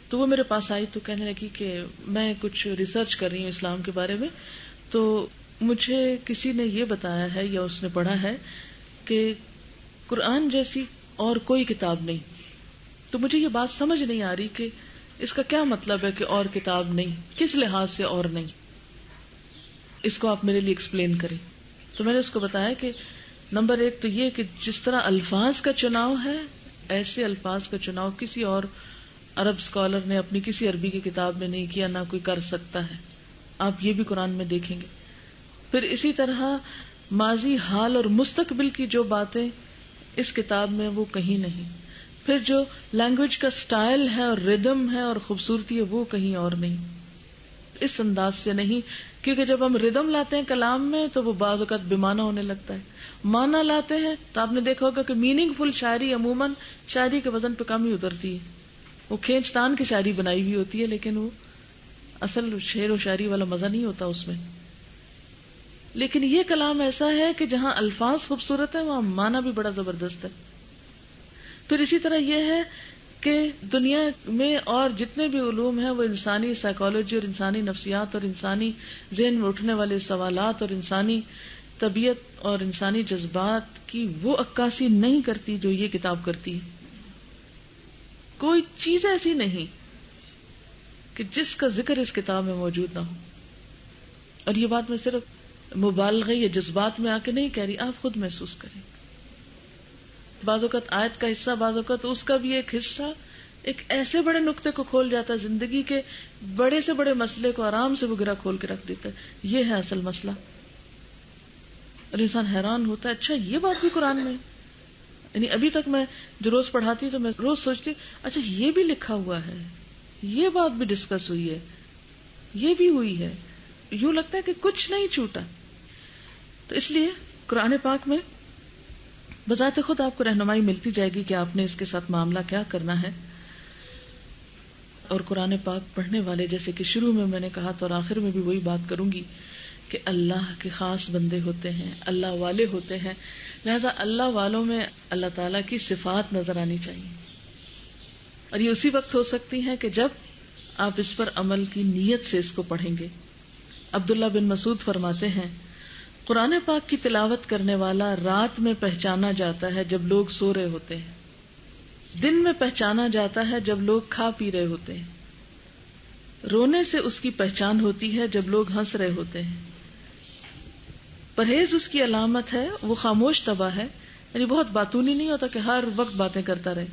تو وہ میرے پاس آئی تو کہنے لگی کہ میں کچھ ریسرچ کر رہی ہوں اسلام کے بارے میں, تو مجھے کسی نے یہ بتایا ہے یا اس نے پڑھا ہے کہ قرآن جیسی اور کوئی کتاب نہیں. تو مجھے یہ بات سمجھ نہیں آ رہی کہ اس کا کیا مطلب ہے کہ اور کتاب نہیں, کس لحاظ سے اور نہیں, اس کو آپ میرے لیے ایکسپلین کریں. تو میں نے اس کو بتایا کہ نمبر 1 تو یہ کہ جس طرح الفاظ کا چناؤ ہے, ایسے الفاظ کا چناؤ کسی اور عرب اسکالر نے اپنی کسی عربی کی کتاب میں نہیں کیا, نہ کوئی کر سکتا ہے. آپ یہ بھی قرآن میں دیکھیں گے. پھر اسی طرح ماضی, حال اور مستقبل کی جو باتیں اس کتاب میں وہ کہیں نہیں. پھر جو لینگویج کا سٹائل ہے اور ردم ہے اور خوبصورتی ہے وہ کہیں اور نہیں, اس انداز سے نہیں. کیونکہ جب ہم ردم لاتے ہیں کلام میں تو وہ بعض اوقات بےمعنی ہونے لگتا ہے. معنی لاتے ہیں تو آپ نے دیکھا ہوگا کہ میننگ فل شاعری عموماً شاعری کے وزن پہ کم ہی اترتی ہے. وہ کھینچ تان کی شاعری بنائی ہوئی ہوتی ہے, لیکن وہ اصل شعر و شاعری والا مزہ نہیں ہوتا اس میں. لیکن یہ کلام ایسا ہے کہ جہاں الفاظ خوبصورت ہیں وہاں معنی بھی بڑا زبردست ہے. پھر اسی طرح یہ ہے کہ دنیا میں اور جتنے بھی علوم ہیں وہ انسانی سائیکالوجی اور انسانی نفسیات اور انسانی ذہن میں اٹھنے والے سوالات اور انسانی طبیعت اور انسانی جذبات کی وہ عکاسی نہیں کرتی جو یہ کتاب کرتی ہے. کوئی چیز ایسی نہیں کہ جس کا ذکر اس کتاب میں موجود نہ ہو. اور یہ بات میں صرف مبالغے یا جذبات میں آ کے نہیں کہہ رہی, آپ خود محسوس کریں. بعض اوقات آیت کا حصہ, بعض اوقات اس کا بھی ایک حصہ ایک ایسے بڑے نقطے کو کھول جاتا ہے, زندگی کے بڑے سے بڑے مسئلے کو آرام سے وہ گرا کھول کے رکھ دیتا ہے. یہ ہے اصل مسئلہ. اور انسان حیران ہوتا ہے, اچھا یہ بات بھی قرآن میں. یعنی ابھی تک میں جو روز پڑھاتی تو میں روز سوچتی اچھا یہ بھی لکھا ہوا ہے, یہ بات بھی ڈسکس ہوئی ہے, یہ بھی ہوئی ہے. یوں لگتا ہے کہ کچھ نہیں چھوٹا. تو اس لیے قرآن پاک میں بذات خود آپ کو رہنمائی ملتی جائے گی کہ آپ نے اس کے ساتھ معاملہ کیا کرنا ہے. اور قرآن پاک پڑھنے والے, جیسے کہ شروع میں نے کہا تو اور آخر میں بھی وہی بات کروں گی کہ اللہ کے خاص بندے ہوتے ہیں, اللہ والے ہوتے ہیں. لہذا اللہ والوں میں اللہ تعالیٰ کی صفات نظر آنی چاہیے, اور یہ اسی وقت ہو سکتی ہیں کہ جب آپ اس پر عمل کی نیت سے اس کو پڑھیں گے. عبداللہ بن مسعود فرماتے ہیں, قرآن پاک کی تلاوت کرنے والا رات میں پہچانا جاتا ہے جب لوگ سو رہے ہوتے ہیں, دن میں پہچانا جاتا ہے جب لوگ کھا پی رہے ہوتے ہیں, رونے سے اس کی پہچان ہوتی ہے جب لوگ ہنس رہے ہوتے ہیں, پرہیز اس کی علامت ہے, وہ خاموش طبع ہے, یعنی بہت باتونی نہیں ہوتا کہ ہر وقت باتیں کرتا رہے,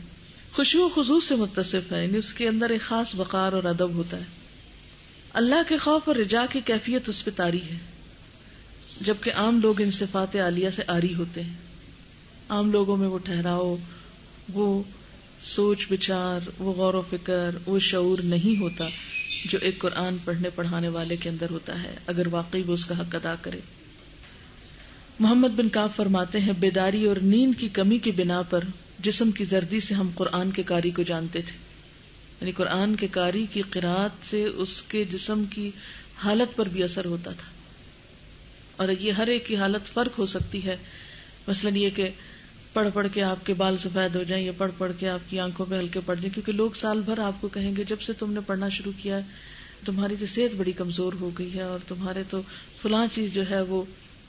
خشوع و خضوع سے متصف ہے, یعنی اس کے اندر ایک خاص وقار اور ادب ہوتا ہے. اللہ کے خوف اور رجا کی کیفیت اس پہ طاری ہے, جبکہ عام لوگ ان صفات عالیہ سے عاری ہوتے ہیں. عام لوگوں میں وہ ٹھہراؤ, وہ سوچ بچار, وہ غور و فکر, وہ شعور نہیں ہوتا جو ایک قرآن پڑھنے پڑھانے والے کے اندر ہوتا ہے, اگر واقعی وہ اس کا حق ادا کرے. محمد بن کعب فرماتے ہیں, بیداری اور نیند کی کمی کی بنا پر جسم کی زردی سے ہم قرآن کے قاری کو جانتے تھے. یعنی قرآن کے قاری کی قرات سے اس کے جسم کی حالت پر بھی اثر ہوتا تھا. اور یہ ہر ایک کی حالت فرق ہو سکتی ہے. مثلا یہ کہ پڑھ پڑھ کے آپ کے بال سفید ہو جائیں یا پڑھ پڑھ کے آپ کی آنکھوں پہ ہلکے پڑ جائیں, کیونکہ لوگ سال بھر آپ کو کہیں گے جب سے تم نے پڑھنا شروع کیا ہے تمہاری تو صحت بڑی کمزور ہو گئی ہے اور تمہارے تو فلاں چیز جو ہے وہ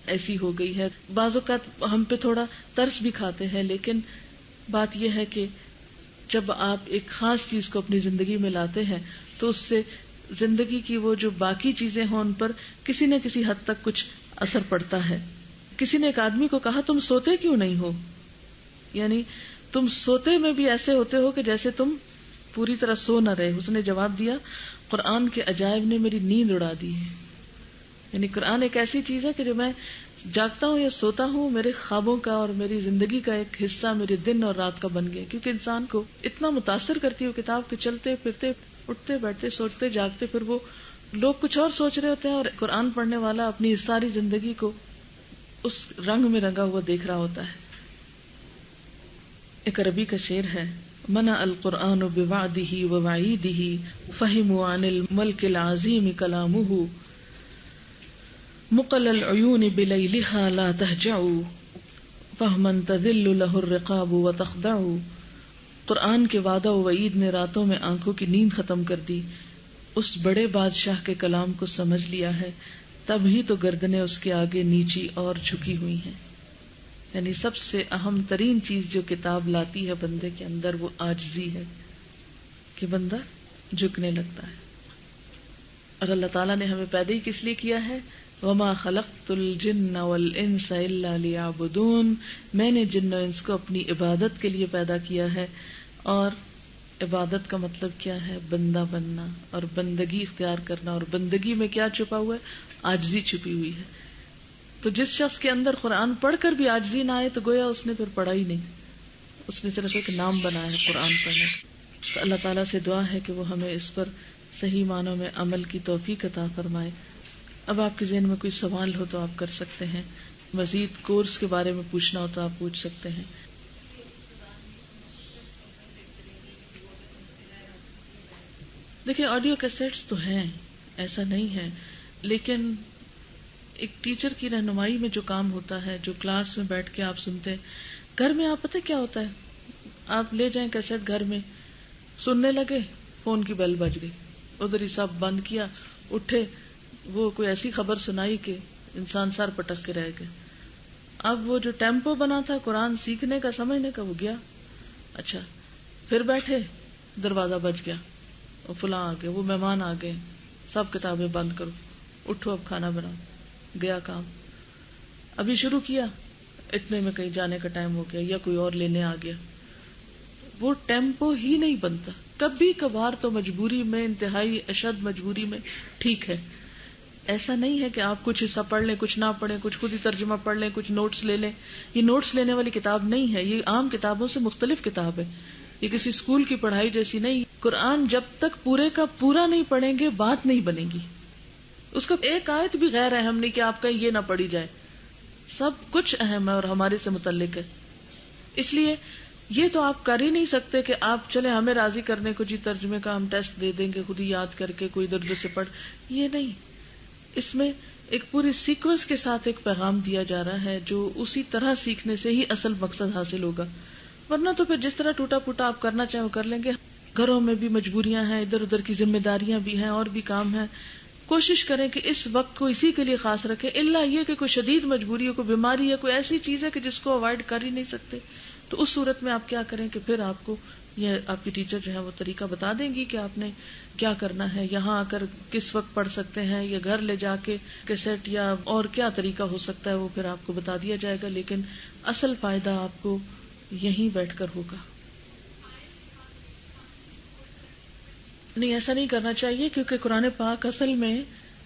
ایسی ہو گئی ہے. بعض اوقات ہم پہ تھوڑا ترس بھی کھاتے ہیں, لیکن بات یہ ہے کہ جب آپ ایک خاص چیز کو اپنی زندگی میں لاتے ہیں تو اس سے زندگی کی وہ جو باقی چیزیں ہیں ان پر کسی نہ کسی حد تک کچھ اثر پڑتا ہے. کسی نے ایک آدمی کو کہا, تم سوتے کیوں نہیں ہو؟ یعنی تم سوتے میں بھی ایسے ہوتے ہو کہ جیسے تم پوری طرح سو نہ رہے. اس نے جواب دیا قرآن کے عجائب نے میری نیند اڑا دی ہے. یعنی قرآن ایک ایسی چیز ہے کہ جو میں جاگتا ہوں یا سوتا ہوں میرے خوابوں کا اور میری زندگی کا ایک حصہ میرے دن اور رات کا بن گیا. کیونکہ انسان کو اتنا متاثر کرتی ہے وہ کتاب کے چلتے پھرتے اٹھتے بیٹھتے سوچتے جاگتے. پھر وہ لوگ کچھ اور سوچ رہے ہوتے ہیں اور قرآن پڑھنے والا اپنی ساری زندگی کو اس رنگ میں رنگا ہوا دیکھ رہا ہوتا ہے. ایک عربی کا شعر ہے منع القرآن بوعدہ ووعیدہ فہموا عن الملک العظیم کلامہ مقل العیون بلیلها لا تہجعوا فہما تذل له الرقاب وتخضع. قرآن کے وعدہ و وعید نے راتوں میں آنکھوں کی نیند ختم کر دی. اس بڑے بادشاہ کے کلام کو سمجھ لیا ہے تب ہی تو گردنیں اس کے آگے نیچی اور جھکی ہوئی ہیں. یعنی سب سے اہم ترین چیز جو کتاب لاتی ہے بندے کے اندر وہ عاجزی ہے کہ بندہ جھکنے لگتا ہے. اور اللہ تعالیٰ نے ہمیں پیدا ہی کس لیے کیا ہے وما خلقت الجن والانس الا لیعبدون. میں نے جن و انس کو اپنی عبادت کے لیے پیدا کیا ہے. اور عبادت کا مطلب کیا ہے بندہ بننا اور بندگی اختیار کرنا. اور بندگی میں کیا چھپا ہوا ہے عاجزی چھپی ہوئی ہے. تو جس شخص کے اندر قرآن پڑھ کر بھی عاجزی نہ آئے تو گویا اس نے پھر پڑھا ہی نہیں, اس نے صرف ایک نام بنایا ہے قرآن پڑھنے. تو اللہ تعالیٰ سے دعا ہے کہ وہ ہمیں اس پر صحیح معنوں میں عمل کی توفیق عطا فرمائے. اب آپ کے ذہن میں کوئی سوال ہو تو آپ کر سکتے ہیں. مزید کورس کے بارے میں پوچھنا ہو تو آپ پوچھ سکتے ہیں. دیکھیں آڈیو کیسٹس تو ہیں, ایسا نہیں ہے, لیکن ایک ٹیچر کی رہنمائی میں جو کام ہوتا ہے, جو کلاس میں بیٹھ کے آپ سنتے ہیں, گھر میں آپ پتہ کیا ہوتا ہے, آپ لے جائیں کیسٹ گھر میں سننے لگے, فون کی بیل بج گئی, ادھر ہی سب بند کیا, اٹھے, وہ کوئی ایسی خبر سنائی کہ انسان سر پٹک کے رہ گئے. اب وہ جو ٹیمپو بنا تھا قرآن سیکھنے کا سمجھنے کا وہ گیا. اچھا پھر بیٹھے, دروازہ بج گیا, وہ فلاں آ گئے, وہ مہمان آ گئے, سب کتابیں بند کرو, اٹھو اب کھانا بناؤ, گیا کام. ابھی شروع کیا, اتنے میں کہیں جانے کا ٹائم ہو گیا یا کوئی اور لینے آ گیا. وہ ٹیمپو ہی نہیں بنتا. کبھی کبھار تو مجبوری میں, انتہائی اشد مجبوری میں ٹھیک ہے. ایسا نہیں ہے کہ آپ کچھ حصہ پڑھ لیں, کچھ نہ پڑھیں, کچھ خود ہی ترجمہ پڑھ لیں, کچھ نوٹس لے لیں. یہ نوٹس لینے والی کتاب نہیں ہے, یہ عام کتابوں سے مختلف کتاب ہے. یہ کسی اسکول کی پڑھائی جیسی نہیں. قرآن جب تک پورے کا پورا نہیں پڑھیں گے بات نہیں بنے گی. اس کا ایک آیت بھی غیر اہم نہیں کہ آپ کا یہ نہ پڑھی جائے, سب کچھ اہم ہے اور ہمارے سے متعلق ہے. اس لیے یہ تو آپ کر ہی نہیں سکتے کہ آپ چلے ہمیں راضی کرنے کو جی ترجمے کا ہم ٹیسٹ دے دیں گے, خود ہی یاد کر کے کوئی ادھر ادھر سے پڑھ. یہ نہیں, اس میں ایک پوری سیکوینس کے ساتھ ایک پیغام دیا جا رہا ہے جو اسی طرح سیکھنے سے ہی اصل مقصد حاصل ہوگا. ورنہ تو پھر جس طرح ٹوٹا پھوٹا آپ کرنا چاہیں وہ کر لیں گے. گھروں میں بھی مجبوریاں ہیں, ادھر ادھر کی ذمہ داریاں بھی ہیں, اور بھی کام ہیں. کوشش کریں کہ اس وقت کو اسی کے لیے خاص رکھیں, الا یہ کہ کوئی شدید مجبوری ہے, کوئی بیماری ہے, کوئی ایسی چیز ہے کہ جس کو اوائڈ کر ہی نہیں سکتے, تو اس صورت میں آپ کیا کریں کہ پھر آپ کو یہ آپ کی ٹیچر جو ہے وہ طریقہ بتا دیں گی کہ آپ نے کیا کرنا ہے, یہاں آ کر کس وقت پڑھ سکتے ہیں, یا گھر لے جا کے کیسٹ یا اور کیا طریقہ ہو سکتا ہے وہ پھر آپ کو بتا دیا جائے گا. لیکن اصل فائدہ آپ کو یہیں بیٹھ کر ہوگا. نہیں, ایسا نہیں کرنا چاہیے کیونکہ قرآن پاک اصل میں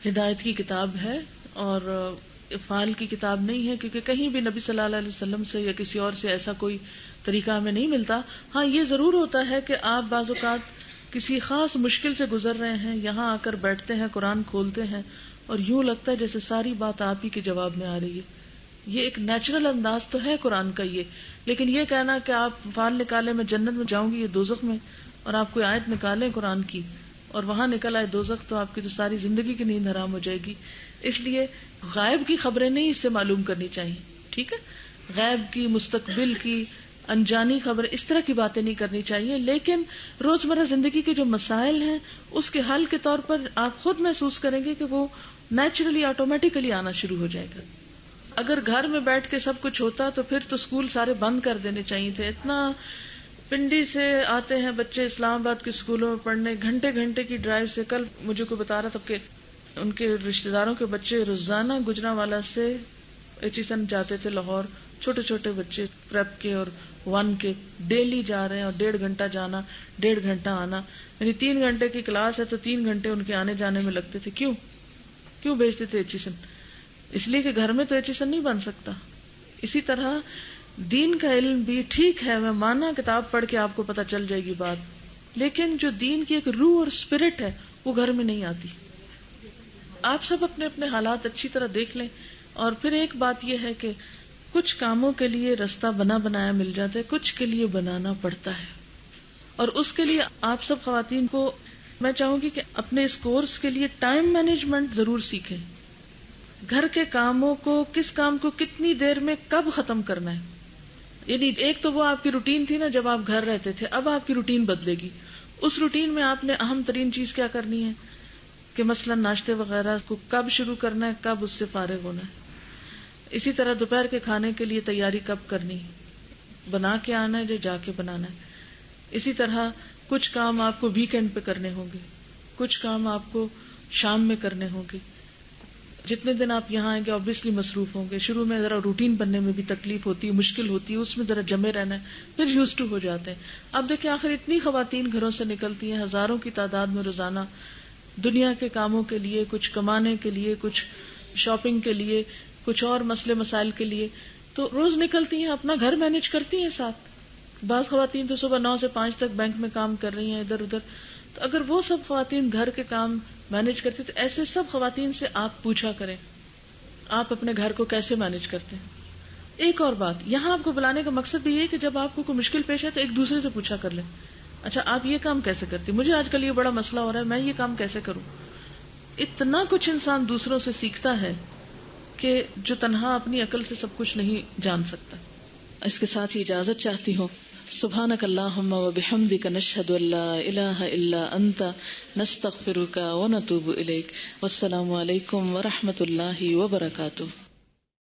ہدایت کی کتاب ہے اور افعال کی کتاب نہیں ہے, کیونکہ کہیں بھی نبی صلی اللہ علیہ وسلم سے یا کسی اور سے ایسا کوئی طریقہ ہمیں نہیں ملتا. ہاں یہ ضرور ہوتا ہے کہ آپ بعض اوقات کسی خاص مشکل سے گزر رہے ہیں, یہاں آ کر بیٹھتے ہیں, قرآن کھولتے ہیں اور یوں لگتا ہے جیسے ساری بات آپ ہی کے جواب میں آ رہی ہے. یہ ایک نیچرل انداز تو ہے قرآن کا یہ, لیکن یہ کہنا کہ آپ فال نکالے میں جنت میں جاؤں گی یا دوزخ میں, اور آپ کوئی آیت نکالیں قرآن کی اور وہاں نکل آئے دوزخ, تو آپ کی تو ساری زندگی کی نیند حرام ہو جائے گی. اس لیے غائب کی خبریں نہیں اس سے معلوم کرنی چاہیے, ٹھیک ہے, غائب کی, مستقبل کی, انجانی خبر, اس طرح کی باتیں نہیں کرنی چاہیے. لیکن روزمرہ زندگی کے جو مسائل ہیں اس کے حل کے طور پر آپ خود محسوس کریں گے کہ وہ نیچرلی آٹومیٹیکلی آنا شروع ہو جائے گا. اگر گھر میں بیٹھ کے سب کچھ ہوتا تو پھر تو اسکول سارے بند کر دینے چاہیے تھے. اتنا پنڈی سے آتے ہیں بچے اسلام آباد کے اسکولوں میں پڑھنے, گھنٹے گھنٹے کی ڈرائیو سے. کل مجھے کوئی بتا رہا تھا کہ ان کے رشتہ داروں کے بچے روزانہ گجرانوالہ سے ایچیسن جاتے تھے لاہور, چھوٹے چھوٹے بچے پریپ کے اور 1 کے ڈیلی جا رہے ہیں اور 1.5 گھنٹہ جانا 1.5 گھنٹہ آنا، یعنی 3 گھنٹے کی کلاس ہے تو 3 گھنٹے ان کے آنے جانے میں لگتے تھے. کیوں بھیجتے تھے ایچیسن؟ اس لیے کہ گھر میں تو ایچیسن نہیں بن سکتا. اسی طرح دین کا علم بھی ٹھیک ہے، میں مانا کتاب پڑھ کے آپ کو پتہ چل جائے گی بات، لیکن جو دین کی ایک روح اور اسپرٹ ہے وہ گھر میں نہیں آتی. آپ سب اپنے اپنے حالات اچھی طرح دیکھ لیں. اور پھر ایک بات یہ ہے کہ کچھ کاموں کے لیے رستہ بنا بنایا مل جاتا ہے، کچھ کے لیے بنانا پڑتا ہے. اور اس کے لیے آپ سب خواتین کو میں چاہوں گی کہ اپنے اس کورس کے لیے ٹائم مینجمنٹ ضرور سیکھیں. گھر کے کاموں کو، کس کام کو کتنی دیر میں کب ختم کرنا ہے. یعنی ایک تو وہ آپ کی روٹین تھی نا جب آپ گھر رہتے تھے، اب آپ کی روٹین بدلے گی. اس روٹین میں آپ نے اہم ترین چیز کیا کرنی ہے کہ مثلا ناشتے وغیرہ کو کب شروع کرنا ہے، کب اس سے فارغ ہونا ہے. اسی طرح دوپہر کے کھانے کے لیے تیاری کب کرنی ہے، بنا کے آنا ہے یا جا کے بنانا ہے. اسی طرح کچھ کام آپ کو ویکینڈ پہ کرنے ہوں گے، کچھ کام آپ کو شام میں کرنے ہوں گے. جتنے دن آپ یہاں آئیں گے obviously مصروف ہوں گے. شروع میں ذرا روٹین بننے میں بھی تکلیف ہوتی ہے، مشکل ہوتی ہے، اس میں ذرا جمے رہنا ہے، پھر یوز ٹو ہو جاتے ہیں. اب دیکھیں آخر اتنی خواتین گھروں سے نکلتی ہیں ہزاروں کی تعداد میں روزانہ، دنیا کے کاموں کے لیے، کچھ کمانے کے لیے، کچھ شاپنگ کے لیے، کچھ اور مسئلے مسائل کے لیے. تو روز نکلتی ہیں، اپنا گھر مینج کرتی ہیں ساتھ. بعض خواتین تو صبح 9 سے 5 تک بینک میں کام کر رہی ہیں ادھر ادھر. تو اگر وہ سب خواتین گھر کے کام مینج کرتی تو ایسے سب خواتین سے آپ پوچھا کریں آپ اپنے گھر کو کیسے مینج کرتے ہیں. ایک اور بات یہاں آپ کو بلانے کا مقصد بھی یہ کہ جب آپ کو کوئی مشکل پیش ہے تو ایک دوسرے سے پوچھا کر لیں، اچھا آپ یہ کام کیسے کرتی، مجھے آج کل یہ بڑا مسئلہ ہو رہا ہے، میں یہ کام کیسے کروں. اتنا کچھ انسان دوسروں سے سیکھتا ہے کہ جو تنہا اپنی عقل سے سب کچھ نہیں جان سکتا. اس کے ساتھ ہی اجازت چاہتی ہوں. سبحانک اللہم و بحمدک نشہد ان لا الہ الا انت نستغفرک و نتوب الیک. والسلام علیکم و رحمۃ اللہ وبرکاتہ.